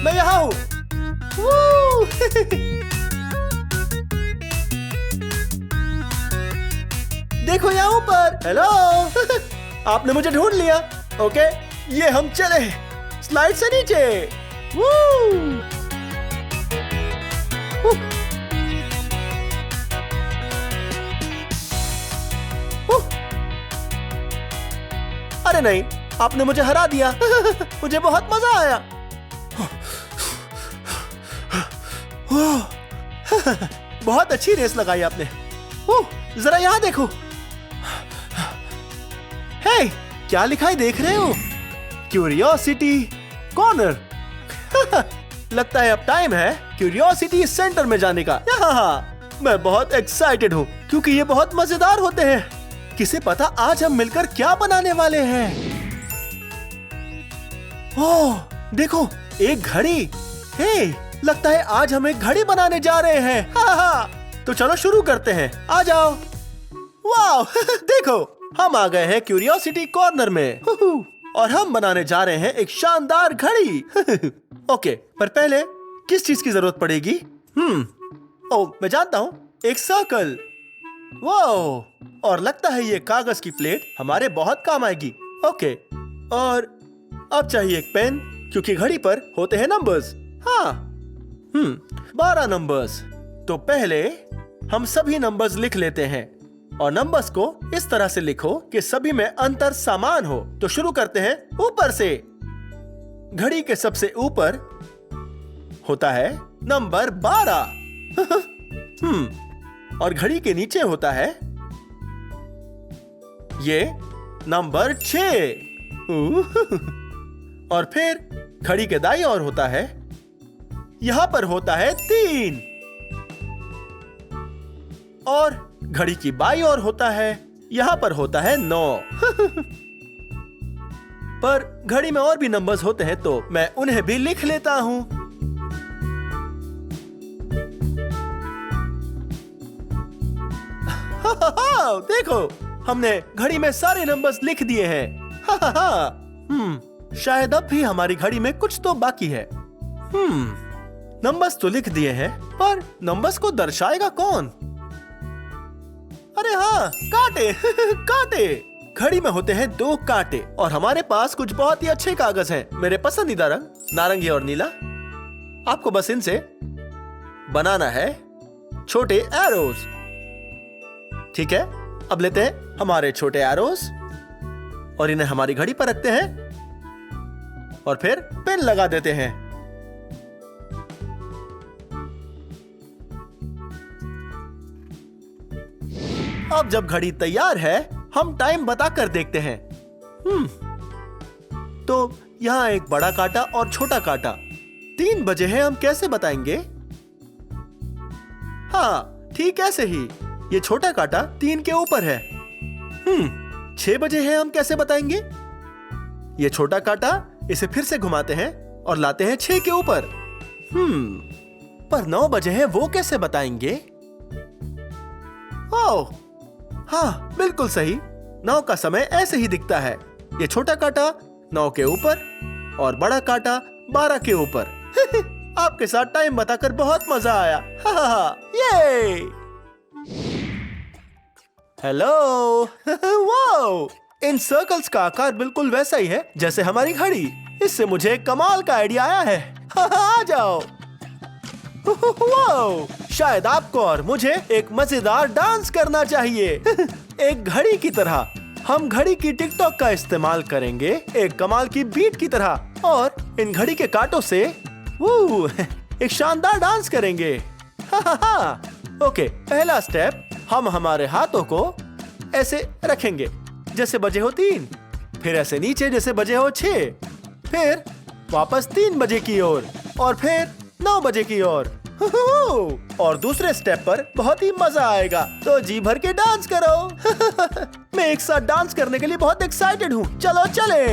मैं यहाँ हूँ। देखो यहाँ ऊपर। हेलो। आपने मुझे ढूंढ लिया। ओके, ये हम चले स्लाइड से नीचे। अरे नहीं, आपने मुझे हरा दिया। मुझे बहुत मजा आया। बहुत अच्छी रेस लगाई आपने। जरा यहाँ देखो। हे, क्या लिखा है देख रहे हो? Curiosity corner. लगता है अब टाइम है क्यूरियोसिटी सेंटर में जाने का। मैं बहुत एक्साइटेड हूँ क्योंकि ये बहुत मजेदार होते हैं। किसे पता आज हम मिलकर क्या बनाने वाले हैं? ओह, देखो एक घड़ी। हे, लगता है आज हम एक घड़ी बनाने जा रहे हैं। तो चलो शुरू करते हैं। आ जाओ। वाह, देखो हम आ गए हैं क्यूरियोसिटी कॉर्नर में और हम बनाने जा रहे हैं एक शानदार घड़ी। ओके, पर पहले किस चीज की जरूरत पड़ेगी? ओह, मैं जानता हूँ, एक सर्कल। वाह, और लगता है ये कागज की प्लेट हमारे बहुत काम आएगी। ओके, और अब चाहिए एक पेन क्योंकि घड़ी पर होते हैं नंबर्स। हाँ, 12 नंबर्स। तो पहले हम सभी नंबर्स लिख लेते हैं और नंबर्स को इस तरह से लिखो कि सभी में अंतर समान हो। तो शुरू करते हैं ऊपर से। घड़ी के सबसे ऊपर होता है नंबर 12। और घड़ी के नीचे होता है ये नंबर 6। और फिर घड़ी के दाईं ओर होता है, यहां पर होता है 3। और घड़ी की बाईं ओर होता है, यहां पर होता है 9। पर घड़ी में और भी नंबर्स होते हैं तो मैं उन्हें भी लिख लेता हूं। देखो, हमने घड़ी में सारे नंबर्स लिख दिए हैं। शायद अब भी हमारी घड़ी में कुछ तो बाकी है। नंबर्स तो लिख दिए हैं, पर नंबर्स को दर्शाएगा कौन? अरे हाँ, कांटे कांटे। घड़ी में होते हैं 2 कांटे और हमारे पास कुछ बहुत ही अच्छे कागज हैं। मेरे पसंदीदा रंग नारंगी और नीला। आपको बस इनसे बनाना है छोटे एरोज। ठीक है, अब लेते हैं हमारे छोटे एरोज और इन्हें हमारी घड़ी पर रखते हैं और फिर पिन लगा देते हैं। अब जब घड़ी तैयार है, हम टाइम बताकर देखते हैं। तो यहाँ एक बड़ा कांटा और छोटा कांटा। 3 बजे हैं, हम कैसे बताएंगे? हाँ, ठीक ऐसे ही। ये छोटा कांटा 3 के ऊपर है। 6 बजे हैं, हम कैसे बताएंगे? ये छोटा कांटा, इसे फिर से घुमाते हैं और लाते हैं 6 के ऊपर। पर 9 बजे हैं, वो कैसे बताएंगे? ओह, हाँ, बिल्कुल सही। 9 का समय ऐसे ही दिखता है। ये छोटा कांटा 9 के ऊपर और बड़ा कांटा 12 के ऊपर। आपके साथ टाइम बताकर बहुत मजा आया। ये हेलो। वाओ, इन सर्कल्स का आकार बिल्कुल वैसा ही है जैसे हमारी घड़ी। इससे मुझे एक कमाल का आइडिया आया है। आ जाओ। वाओ, शायद आपको और मुझे एक मजेदार डांस करना चाहिए। एक घड़ी की तरह। हम घड़ी की टिकटॉक का इस्तेमाल करेंगे एक कमाल की बीट की तरह और इन घड़ी के कांटों से एक शानदार डांस करेंगे। ओके, पहला स्टेप, हम हमारे हाथों को ऐसे रखेंगे जैसे बजे हो 3, फिर ऐसे नीचे जैसे बजे हो 6, फिर वापस 3 बजे की ओर और फिर 9 बजे की ओर। और दूसरे स्टेप पर बहुत ही मजा आएगा, तो जी भर के डांस करो। मैं एक साथ डांस करने के लिए बहुत एक्साइटेड हूँ। चलो चले।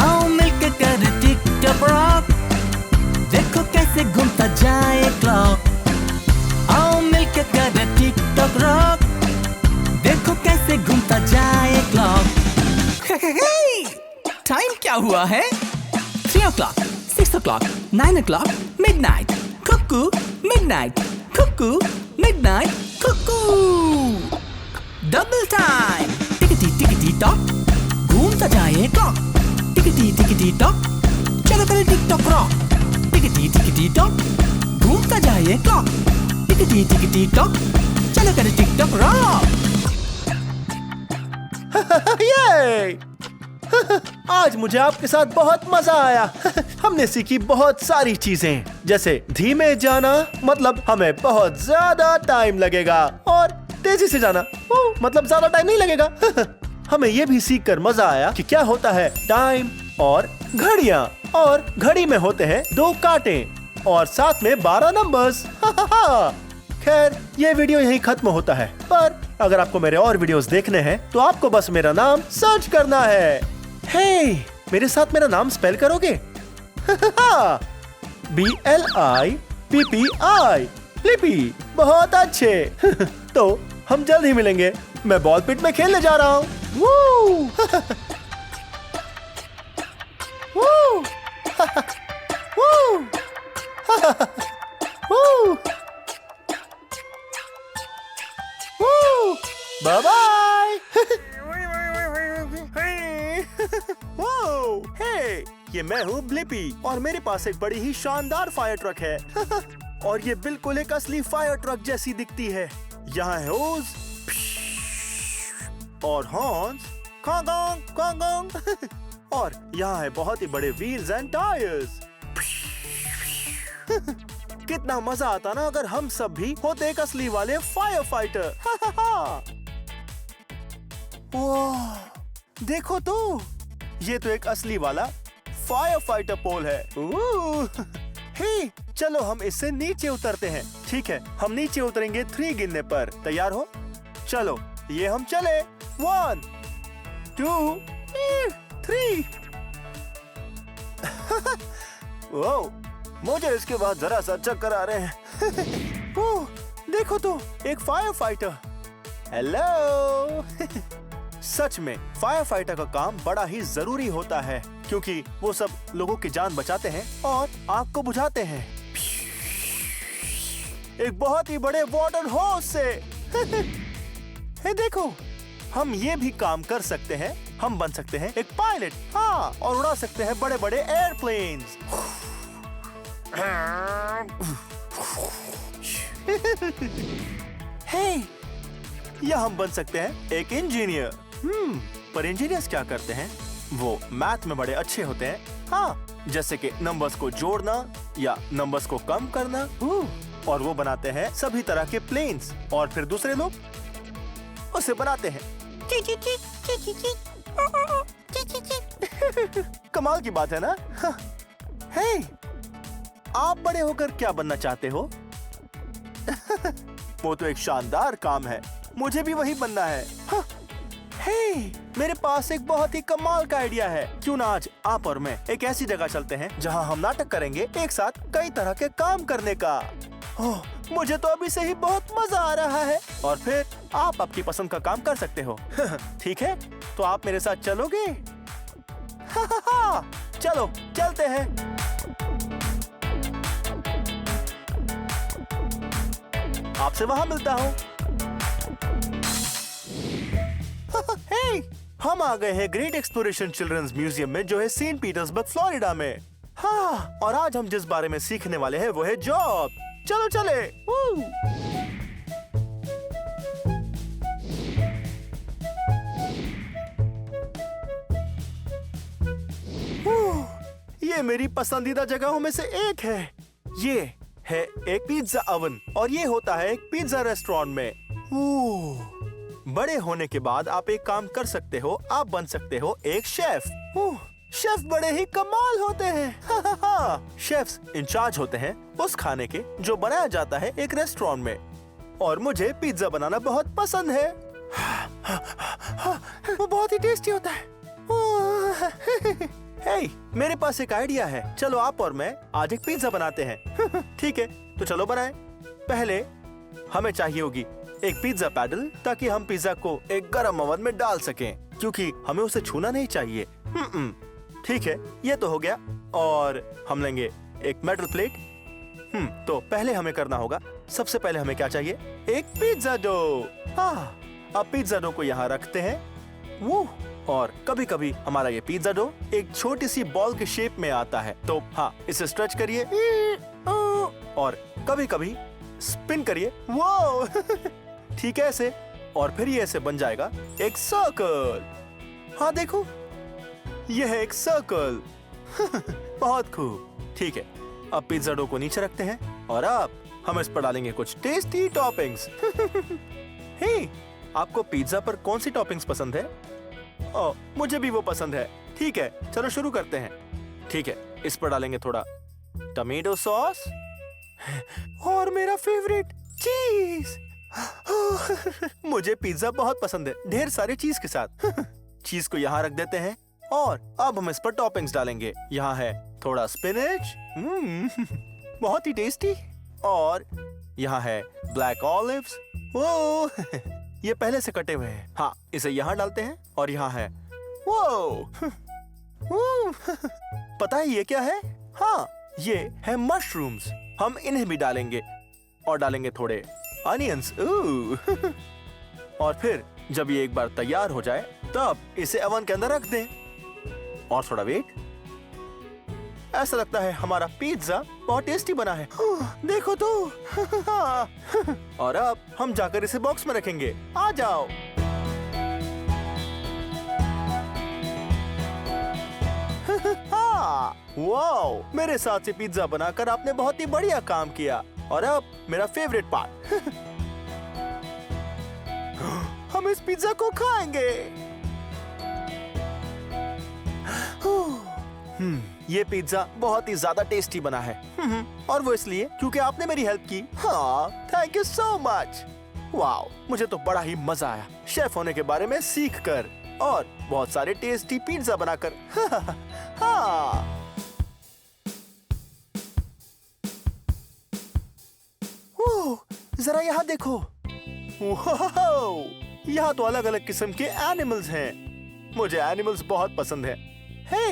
आओ मिलके करें टिक-टॉक रॉक, देखो कैसे घूमता जाए क्लॉक। आओ मिलके करें टिक-टॉक रॉक, देखो कैसे घूमता जाए क्लॉक। टाइम क्या हुआ है? 3 o'clock, 6 o'clock, 9 o'clock, midnight, cuckoo, midnight, cuckoo, midnight, cuckoo. Double time. Tickety tickety tock, घूमता जाए क्लॉक। Tickety tickety tock, चलो करें TikTok rock. Tickety tickety tock, घूमता जाए क्लॉक। Tickety tickety tock, चलो करें टिक-टॉक रॉक। ये आज मुझे आपके साथ बहुत मजा आया। हमने सीखी बहुत सारी चीजें, जैसे धीमे जाना मतलब हमें बहुत ज्यादा टाइम लगेगा और तेजी से जाना मतलब ज्यादा टाइम नहीं लगेगा। हमें ये भी सीख कर मजा आया कि क्या होता है टाइम और घड़ियां, और घड़ी में होते हैं 2 कांटे और साथ में 12 नंबर्स। खैर, ये वीडियो यहीं खत्म होता है, पर अगर आपको मेरे और वीडियोस देखने हैं तो आपको बस मेरा नाम सर्च करना है। हे, मेरे साथ मेरा नाम स्पेल करोगे? BLIPPI, लिपि। बहुत अच्छे। तो हम जल्द ही मिलेंगे। मैं बॉल पिट में खेलने जा रहा हूँ। Bye bye. हे, ये मैं हूँ ब्लिपी और मेरे पास एक बड़ी ही शानदार फायर ट्रक है। और ये बिल्कुल एक असली फायर ट्रक जैसी दिखती है। यहाँ है होज और हॉर्न्स, कॉन्ग कॉन्ग, और यहाँ है बहुत ही बड़े व्हील्स एंड टायर्स। कितना मजा आता ना अगर हम सब भी होते एक असली वाले फायर फाइटर। देखो तो, ये तो एक असली वाला फायर फाइटर पोल है। हे, चलो हम इससे नीचे उतरते हैं। ठीक है, हम नीचे उतरेंगे 3 गिनने पर। तैयार हो? चलो, ये हम चले। 1 2 3। ओह, मुझे इसके बाद जरा सा चक्कर आ रहे हैं। ओह, देखो तो, एक फायर फाइटर। हेलो। सच में फायर फाइटर का काम बड़ा ही जरूरी होता है, क्योंकि वो सब लोगों की जान बचाते हैं और आग को बुझाते हैं। एक बहुत ही बड़े वाटर होस से। हे देखो, हम ये भी काम कर सकते हैं। हम बन सकते हैं एक पायलट, हाँ, और उड़ा सकते हैं बड़े बड़े एयरप्लेन्स। हे, या हम बन सकते हैं एक इंजीनियर। पर इंजीनियर्स क्या करते हैं? वो मैथ में बड़े अच्छे होते हैं, हाँ, जैसे कि नंबर्स को जोड़ना या नंबर्स को कम करना। और वो बनाते हैं सभी तरह के प्लेन्स, और फिर दूसरे लोग उसे बनाते हैं। कमाल की बात है ना? हे, आप बड़े होकर क्या बनना चाहते हो? वो तो एक शानदार काम है, मुझे भी वही बनना है। हे, मेरे पास एक बहुत ही कमाल का आइडिया है। क्यों ना आज आप और मैं एक ऐसी जगह चलते हैं जहां हम नाटक करेंगे एक साथ कई तरह के काम करने का। ओह, मुझे तो अभी से ही बहुत मजा आ रहा है। और फिर आप आपकी पसंद का काम कर सकते हो। ठीक है, तो आप मेरे साथ चलोगे? चलो चलते हैं। आपसे वहां मिलता हूँ। हे, हम आ गए हैं ग्रेट एक्सप्लोरेशन चिल्ड्रंस म्यूजियम में, जो है सेंट पीटर्सबर्ग, फ्लोरिडा में। हाँ, और आज हम जिस बारे में सीखने वाले हैं वो है जॉब। चलो चले। ये मेरी पसंदीदा जगहों में से एक है। ये है एक पिज्जा ओवन, और ये होता है एक पिज्जा रेस्टोरेंट में। बड़े होने के बाद आप एक काम कर सकते हो, आप बन सकते हो एक शेफ। शेफ बड़े ही कमाल होते हैं। शेफ्स इंचार्ज होते हैं उस खाने के जो बनाया जाता है एक रेस्टोरेंट में, और मुझे पिज्जा बनाना बहुत पसंद है। वो बहुत ही टेस्टी होता है। हे, मेरे पास एक आइडिया है। चलो आप और मैं आज एक पिज्जा बनाते हैं। ठीक है, तो चलो बनाएं। पहले हमें चाहिए होगी एक पिज्जा पैडल, ताकि हम पिज्जा को एक गरम ओवन में डाल सकें, क्योंकि हमें उसे छूना नहीं चाहिए। ठीक है, ये तो हो गया। और हम लेंगे एक मेटल प्लेट। तो पहले हमें करना होगा, सबसे पहले हमें क्या चाहिए? एक पिज्जा डो। हाँ, अब पिज्जा डो को यहाँ रखते हैं। वो, और कभी कभी हमारा ये पिज्जा डो एक छोटी सी बॉल के शेप में आता है, तो हाँ, इसे स्ट्रेच करिए और कभी कभी स्पिन करिए। वो ठीक है, ऐसे। और फिर ये ऐसे बन जाएगा एक सर्कल। हाँ देखो, ये है एक सर्कल। बहुत खूब। ठीक है, अब पिज्जा डो को नीचे रखते हैं, और अब हम इस पर डालेंगे कुछ टेस्टी टॉपिंग्स। हे, आपको पिज्जा पर कौन सी टॉपिंग्स पसंद है? ओह, मुझे भी वो पसंद है। ठीक है, चलो शुरू करते हैं। ठीक है, इस पर डालेंगे थोड़ा टमेटो सॉस, और मेरा फेवरेट चीज। मुझे पिज्जा बहुत पसंद है, ढेर सारे चीज के साथ। चीज को यहाँ रख देते हैं, और अब हम इस पर टॉपिंग्स डालेंगे। यहाँ है थोड़ा स्पिनच, बहुत ही टेस्टी, और यहाँ है ब्लैक ऑलिव्स। वो ये पहले से कटे हुए हैं। हाँ, इसे यहाँ डालते हैं, और यहाँ है वो। पता है ये क्या है? हाँ, ये है मशरूम्स। हम इन्हें भी डालेंगे, और डालेंगे थोड़े अनियंस। और फिर जब ये एक बार तैयार हो जाए, तब इसे ओवन के अंदर रख दें, और थोड़ा वेट। ऐसा लगता है हमारा पिज्जा बहुत टेस्टी बना है। देखो तो। और अब हम जाकर इसे बॉक्स में रखेंगे। आ जाओ। वाओ, मेरे साथ से पिज्जा बनाकर आपने बहुत ही बढ़िया काम किया। और अब मेरा फेवरेट पार्ट। हम इस पिज्जा को खाएंगे। ये पिज्जा बहुत ही ज्यादा टेस्टी बना है। और वो इसलिए क्योंकि आपने मेरी हेल्प की। हाँ, thank you so much. Wow, मुझे तो बड़ा ही मजा आया शेफ होने के बारे में सीख कर, और बहुत सारे टेस्टी पिज्जा बनाकर। हाँ। जरा यहाँ देखो। यहाँ तो अलग अलग किस्म के एनिमल्स हैं। मुझे एनिमल्स बहुत पसंद है। हे,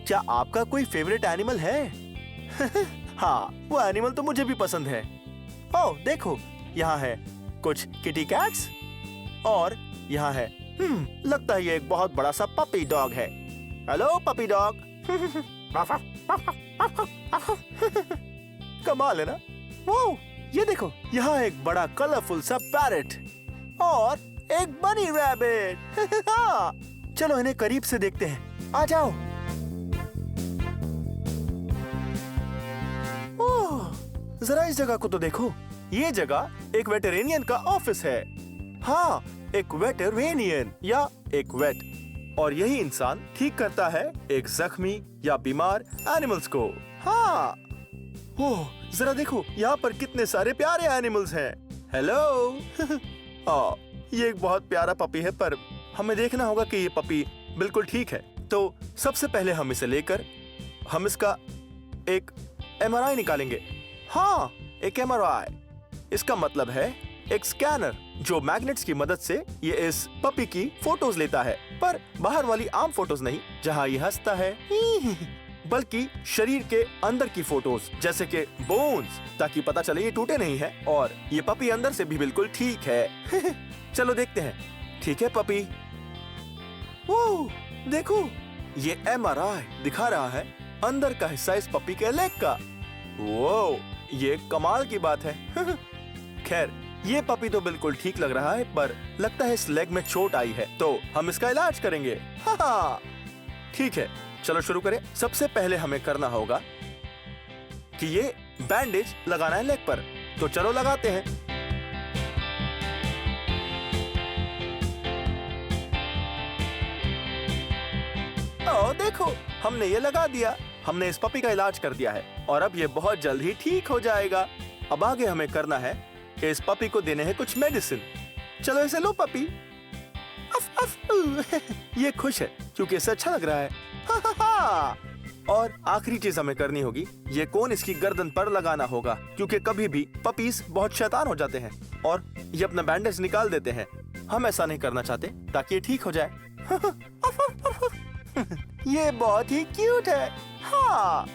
क्या आपका कोई फेवरेट एनिमल है? हाँ, वो एनिमल तो मुझे भी पसंद है। ओह देखो, यहाँ है कुछ किटी कैट्स और यहाँ है लगता है ये एक बहुत बड़ा सा पपी डॉग है। Hello puppy dog. कमाल है ना। वो ये देखो, यहाँ एक बड़ा कलरफुल सा पैरेट और एक बनी रैबिट। चलो इन्हें करीब से देखते हैं, आ जाओ। ओह, जरा इस जगह को तो देखो, ये जगह एक वेटरेनियन का ऑफिस है। हाँ, एक वेटरेनियन या एक वेट, और यही इंसान ठीक करता है एक जख्मी या बीमार एनिमल्स को। हाँ, ओह जरा देखो, यहाँ पर कितने सारे प्यारे एनिमल्स हैं। हेलो। ये एक बहुत प्यारा पपी है, पर हमें देखना होगा कि ये पपी बिल्कुल ठीक है। तो सबसे पहले हम इसे लेकर हम इसका एक MRI निकालेंगे। हाँ, एक MRI, इसका मतलब है एक स्कैनर जो मैग्नेट्स की मदद से ये इस पपी की फोटोज लेता है, पर बाहर वाली आम फोटोज नहीं जहाँ ये हंसता है, बल्कि शरीर के अंदर की फोटोज, जैसे कि बोन्स, ताकि पता चले ये टूटे नहीं है और ये पपी अंदर से भी बिल्कुल ठीक है। चलो देखते हैं। ठीक है पपी। ओह देखो, ये MRI दिखा रहा है अंदर का हिस्सा इस पपी के लेग का। वो ये कमाल की बात है। खैर, ये पपी तो बिल्कुल ठीक लग रहा है, पर लगता है इस लेग में चोट आई है, तो हम इसका इलाज करेंगे। हाँ ठीक है, चलो शुरू करें। सबसे पहले हमें करना होगा कि ये बैंडेज लगाना है लेग पर, तो चलो लगाते हैं। ओ देखो, हमने ये लगा दिया। हमने इस पपी का इलाज कर दिया है और अब ये बहुत जल्द ही ठीक हो जाएगा। अब आगे हमें करना है कि इस पपी को देने हैं कुछ मेडिसिन। चलो इसे लो पपी। Of of. ये खुश है क्योंकि इसे अच्छा लग रहा है। और आखिरी चीज हमें करनी होगी, ये कोन इसकी गर्दन पर लगाना होगा, क्योंकि कभी भी पपीज बहुत शैतान हो जाते हैं और ये अपना बैंडेज निकाल देते हैं। हम ऐसा नहीं करना चाहते, ताकि ये ठीक हो जाए। ये बहुत ही क्यूट है। हाँ,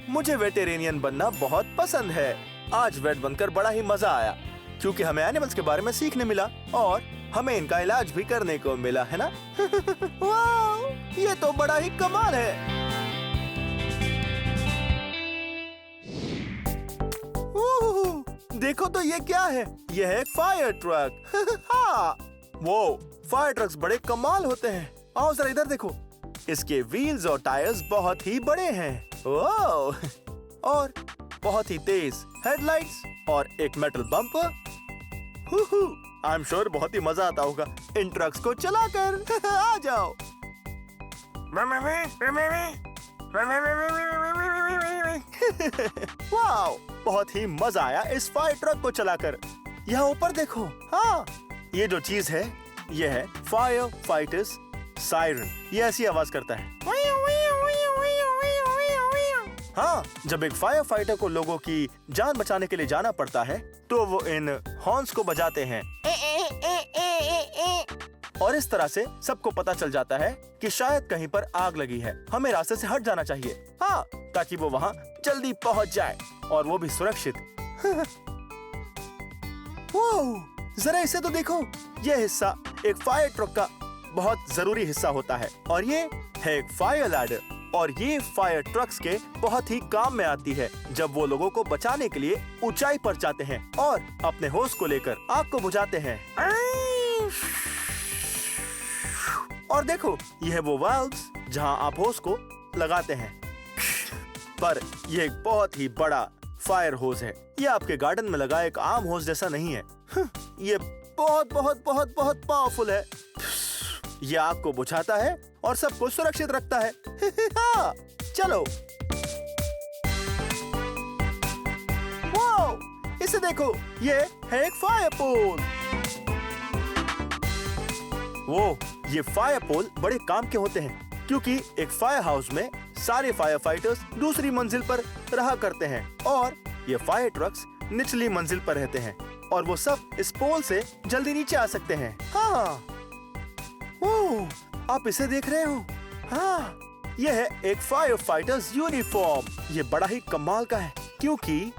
मुझे वेटेरियन बनना बहुत पसंद है। आज वेट बनकर बड़ा ही मजा आया, क्योंकि हमें एनिमल्स के बारे में सीखने मिला और हमें इनका इलाज भी करने को मिला, है ना? वाह, ये तो बड़ा ही कमाल है। देखो तो ये क्या है? ये है फायर ट्रक। हाँ, वो फायर ट्रक्स बड़े कमाल होते हैं। आओ जरा इधर देखो, इसके व्हील्स और टायर्स बहुत ही बड़े हैं। ओह, और बहुत ही तेज हेडलाइट्स और एक metal bumper. I am sure बहुत ही मजा आता होगा इन ट्रक्स को चलाकर। आ जाओ। वाओ, बहुत ही मजा आया इस फायर ट्रक को चलाकर। यहाँ ऊपर देखो। हाँ, ये जो चीज है, ये है फायर फाइटर्स सायरन। ये ऐसी आवाज करता है। हाँ, जब एक फायर फाइटर को लोगों की जान बचाने के लिए जाना पड़ता है, तो वो इन हॉर्न्स को बजाते हैं और इस तरह से सबको पता चल जाता है कि शायद कहीं पर आग लगी है। हमें रास्ते से हट जाना चाहिए। हाँ, ताकि वो वहाँ जल्दी पहुँच जाए और वो भी सुरक्षित। जरा इसे तो देखो, यह हिस्सा एक फायर ट्रक का बहुत जरूरी हिस्सा होता है और ये है एक फायर लैडर, और ये फायर ट्रक्स के बहुत ही काम में आती है जब वो लोगों को बचाने के लिए ऊंचाई पर जाते हैं और अपने होस को लेकर आग को बुझाते हैं। और देखो, ये है वो वाल्व्स जहां आप होस को लगाते हैं। पर ये एक बहुत ही बड़ा फायर होस है। ये आपके गार्डन में लगा एक आम होस जैसा नहीं है। ये बहुत बहुत बहुत बहुत पावरफुल है। ये आग को बुझाता है और सबको सुरक्षित रखता है। हाँ, चलो। वाओ, इसे देखो, ये है एक फायर पोल। वो ये फायर पोल बड़े काम के होते हैं, क्योंकि एक फायर हाउस में सारे फायर फाइटर्स दूसरी मंजिल पर रहा करते हैं और ये फायर ट्रक्स निचली मंजिल पर रहते हैं और वो सब इस पोल से जल्दी नीचे आ सकते हैं। हाँ, ओह, आप इसे देख रहे हो? हाँ, यह है एक फायर फाइटर्स यूनिफॉर्म। ये बड़ा ही कमाल का है, क्योंकि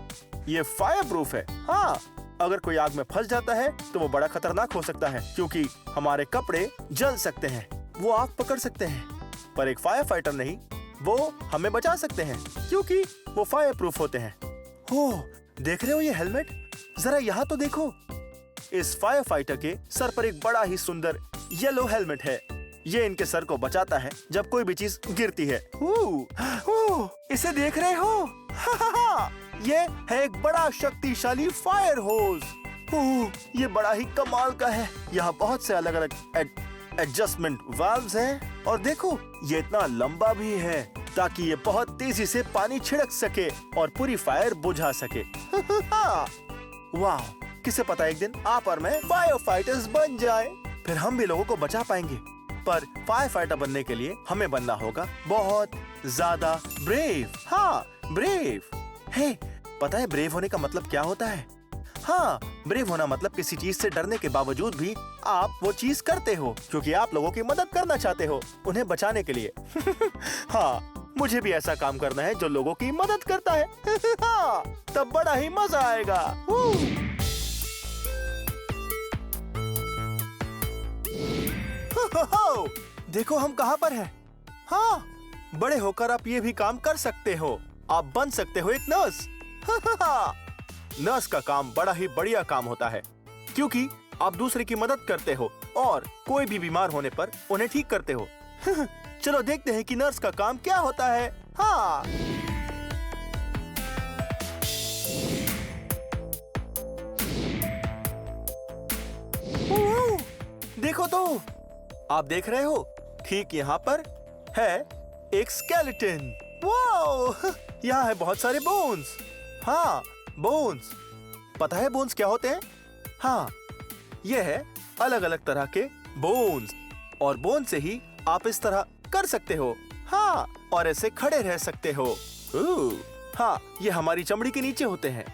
ये फायर प्रूफ है। हाँ, अगर कोई आग में फंस जाता है तो वो बड़ा खतरनाक हो सकता है, क्योंकि हमारे कपड़े जल सकते हैं, वो आग पकड़ सकते हैं। पर एक फायर फाइटर नहीं, वो हमें बचा सकते हैं क्योंकि वो फायर प्रूफ होते हैं। ओह, देख रहे हो ये हेलमेट? जरा यहाँ तो देखो। इस फायर फाइटर के सर पर एक बड़ा ही सुंदर येलो हेलमेट है। ये इनके सर को बचाता है जब कोई भी चीज गिरती है। इसे देख रहे हो? ये है एक बड़ा शक्तिशाली फायर होज। ये बड़ा ही कमाल का है। यहाँ बहुत से अलग अलग एडजस्टमेंट वाल्व्स हैं और देखो ये इतना लंबा भी है ताकि ये बहुत तेजी से पानी छिड़क सके और पूरी फायर बुझा सके। वाह, किसे पता एक दिन आप और मैं फायर फाइटर्स बन जाए, फिर हम भी लोगों को बचा पाएंगे। पर फायर फाइटर बनने के लिए हमें बनना होगा बहुत ज्यादा ब्रेव। हाँ, ब्रेव। हे, पता है ब्रेव होने का मतलब क्या होता है? हाँ, ब्रेव होना मतलब किसी चीज से डरने के बावजूद भी आप वो चीज करते हो क्योंकि आप लोगों की मदद करना चाहते हो, उन्हें बचाने के लिए। हाँ, मुझे भी ऐसा काम करना है जो लोगों की मदद करता है। हाँ, तब बड़ा ही मजा आएगा। देखो हम कहाँ पर हैं। हाँ, बड़े होकर आप ये भी काम कर सकते हो। आप बन सकते हो एक नर्स। नर्स का काम बड़ा ही बढ़िया काम होता है क्योंकि आप दूसरे की मदद करते हो और कोई भी बीमार होने पर उन्हें ठीक करते हो। चलो देखते हैं कि नर्स का काम क्या होता है। हाँ, देखो तो, आप देख रहे हो ठीक यहाँ पर है एक स्केलेटन। वाओ, यहाँ है बहुत सारे बोन्स। हाँ, बोन्स। पता है बोन्स क्या होते हैं? हाँ, ये है अलग अलग तरह के बोन्स और बोन से ही आप इस तरह कर सकते हो। हाँ, और ऐसे खड़े रह सकते हो। हाँ, ये हमारी चमड़ी के नीचे होते हैं।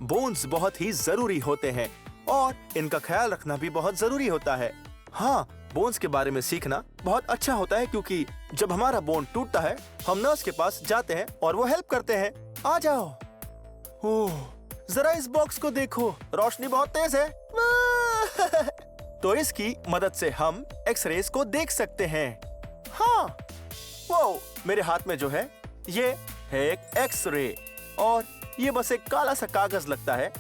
बोन्स बहुत ही जरूरी होते हैं और इनका ख्याल रखना भी बहुत जरूरी होता है। हाँ, बोन्स के बारे में सीखना बहुत अच्छा होता है क्योंकि जब हमारा बोन टूटता है हम नर्स के पास जाते हैं और वो हेल्प करते हैं। आ जाओ। ओह, जरा इस बॉक्स को देखो, रोशनी बहुत तेज है। तो इसकी मदद से हम एक्सरेज को देख सकते हैं। हाँ, वो मेरे हाथ में जो है ये है एक एक्सरे और ये बस एक काला सा कागज लगता है।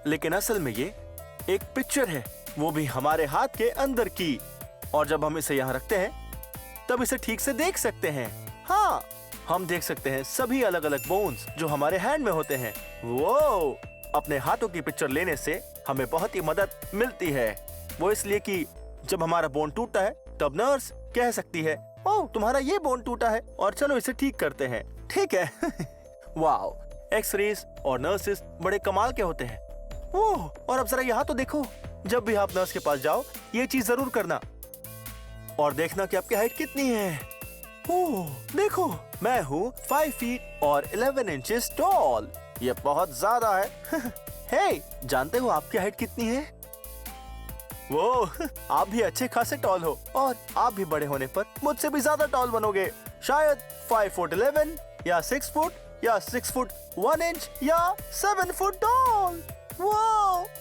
लेकिन असल में ये एक पिक्चर है, वो भी हमारे हाथ के अंदर की। और जब हम इसे यहाँ रखते हैं तब इसे ठीक से देख सकते हैं। हाँ, हम देख सकते हैं सभी अलग अलग बोन्स जो हमारे हैंड में होते हैं। वो अपने हाथों की पिक्चर लेने से हमें बहुत ही मदद मिलती है। वो इसलिए कि जब हमारा बोन टूटता है तब नर्स कह सकती है, ओह तुम्हारा ये बोन टूटा है और चलो इसे ठीक करते हैं। ठीक है। वाओ, एक्सरेज और नर्सेस बड़े कमाल के होते हैं। ओह, और अब जरा यहाँ तो देखो, जब भी आप नर्स के पास जाओ ये चीज जरूर करना और देखना कि आपकी हाइट कितनी है। ओह, देखो मैं हूँ 5 फीट और 11 इंचेस टॉल। ये बहुत ज्यादा है। हे, जानते हो आपकी हाइट कितनी है? वो, आप भी अच्छे खासे टॉल हो और आप भी बड़े होने पर मुझसे भी ज्यादा टॉल बनोगे। शायद 5 फुट 11 या 6 फुट या 6 फुट 1 इंच या 7 फुट टॉल।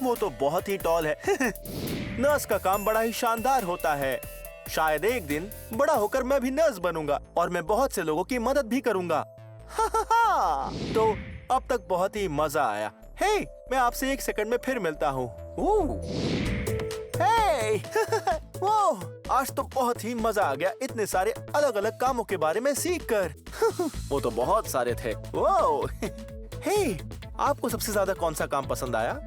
वो तो बहुत ही टॉल है। नर्स का काम बड़ा ही शानदार होता है। शायद एक दिन बड़ा होकर मैं भी नर्स बनूंगा और मैं बहुत से लोगों की मदद भी करूंगा। तो अब तक बहुत ही मजा आया। हे, मैं आपसे 1 सेकंड में फिर मिलता हूँ। हे, वो आज तो बहुत ही मजा आ गया इतने सारे अलग अलग कामों के बारे में सीखकर। वो तो बहुत सारे थे। वो, हे, आपको सबसे ज्यादा कौन सा काम पसंद आया?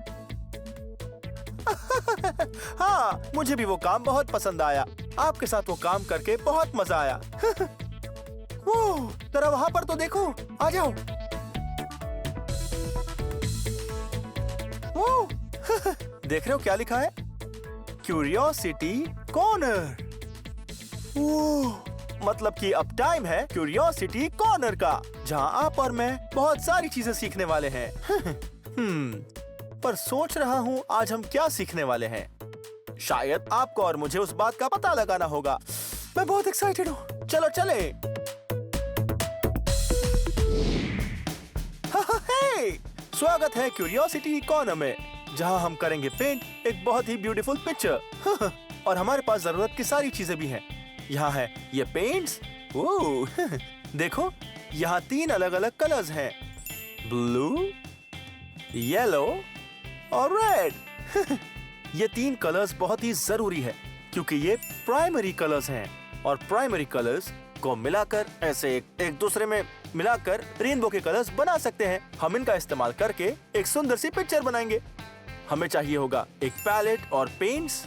हाँ, मुझे भी वो काम बहुत पसंद आया। आपके साथ वो काम करके बहुत मजा आया। वो, जरा वहाँ पर तो देखो, आ जाओ। वो, देख रहे हो क्या लिखा है? Curiosity corner. मतलब कि अब टाइम है क्यूरियोसिटी कॉर्नर का, जहाँ आप और मैं बहुत सारी चीजें सीखने वाले हैं। पर सोच रहा हूँ आज हम क्या सीखने वाले हैं। शायद आपको और मुझे उस बात का पता लगाना होगा। मैं बहुत एक्साइटेड हूँ। चलो चले। हे, स्वागत है क्यूरियोसिटी कॉर्नर में, जहां हम करेंगे पेंट एक बहुत ही ब्यूटीफुल पिक्चर। और हमारे पास जरूरत की सारी चीजें भी हैं। यहाँ है ये पेंट्स। ओह देखो, यहाँ 3 अलग अलग कलर्स हैं, ब्लू, येलो और रेड। ये 3 कलर्स बहुत ही जरूरी है क्योंकि ये प्राइमरी कलर्स हैं और प्राइमरी कलर्स को मिलाकर ऐसे एक दूसरे में मिलाकर रेनबो के कलर्स बना सकते हैं। हम इनका इस्तेमाल करके एक सुंदर सी पिक्चर बनाएंगे। हमें चाहिए होगा एक पैलेट और पेंट्स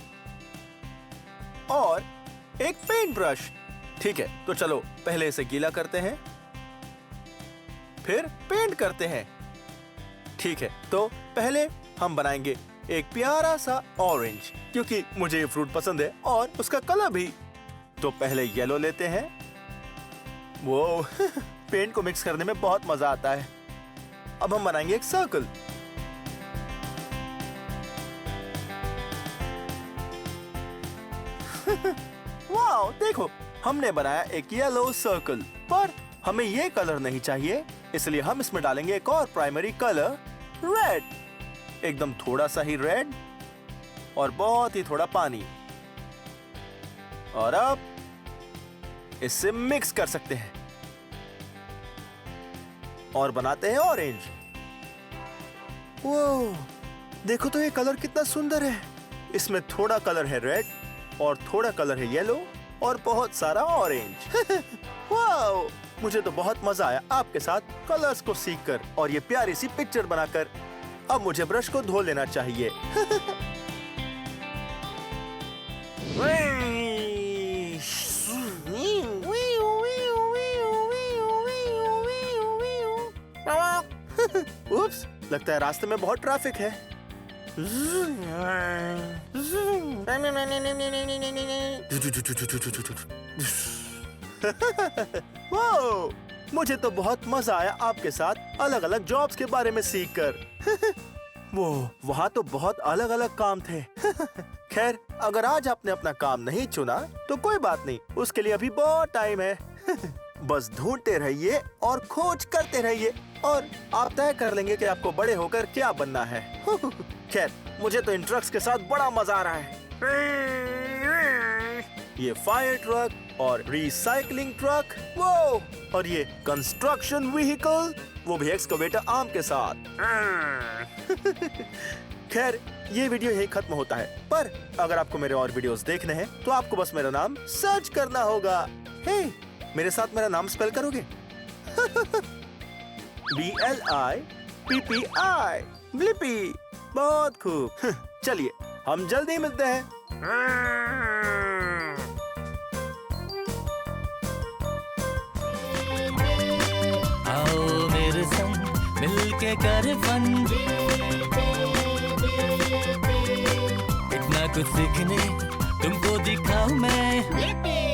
और एक पेंट ब्रश। ठीक है, तो चलो पहले इसे गीला करते हैं, फिर पेंट करते हैं। ठीक है, तो पहले हम बनाएंगे एक प्यारा सा ऑरेंज, क्योंकि मुझे ये फ्रूट पसंद है और उसका कलर भी। तो पहले येलो लेते हैं। वो पेंट को मिक्स करने में बहुत मजा आता है। अब हम बनाएंगे एक सर्कल। वाओ, देखो हमने बनाया एक येलो सर्कल, पर हमें ये कलर नहीं चाहिए, इसलिए हम इसमें डालेंगे एक और प्राइमरी कलर, रेड। एकदम थोड़ा सा ही रेड और बहुत ही थोड़ा पानी। और अब इससे मिक्स कर सकते हैं और बनाते हैं ऑरेंज। वो देखो तो ये कलर कितना सुंदर है। इसमें थोड़ा कलर है रेड और थोड़ा कलर है येलो और बहुत सारा ऑरेंज। वाओ, मुझे तो बहुत मजा आया आपके साथ कलर्स को सीखकर और ये प्यारी सी पिक्चर बनाकर। अब मुझे ब्रश को धो लेना चाहिए। उप्स, लगता है रास्ते में बहुत ट्रैफिक है। वाओ, मुझे तो बहुत मजा आया आपके साथ अलग अलग जॉब्स के बारे में सीखकर। वो वहाँ तो बहुत अलग अलग काम थे। खैर, अगर आज आपने अपना काम नहीं चुना तो कोई बात नहीं, उसके लिए अभी बहुत टाइम है। बस ढूंढते रहिए और खोज करते रहिए और आप तय कर लेंगे कि आपको बड़े होकर क्या बनना है। खैर, मुझे तो इन ट्रक्स के साथ बड़ा मजा आ रहा है। ये फायर ट्रक और रिसाइकलिंग ट्रक, वो और ये कंस्ट्रक्शन व्हीकल, वो भी एक्सकवेटर आर्म के साथ। खैर, ये वीडियो यही खत्म होता है, पर अगर आपको मेरे और वीडियोस देखने हैं तो आपको बस मेरा नाम सर्च करना होगा। हे, मेरे साथ मेरा नाम स्पेल करोगे? BLIPPI, Blippi. बहुत खूब। चलिए, हम जल्दी मिलते हैं। आओ मेरे संग मिलके कर फन, इतना कुछ सीखने तुमको दिखाऊं मैं।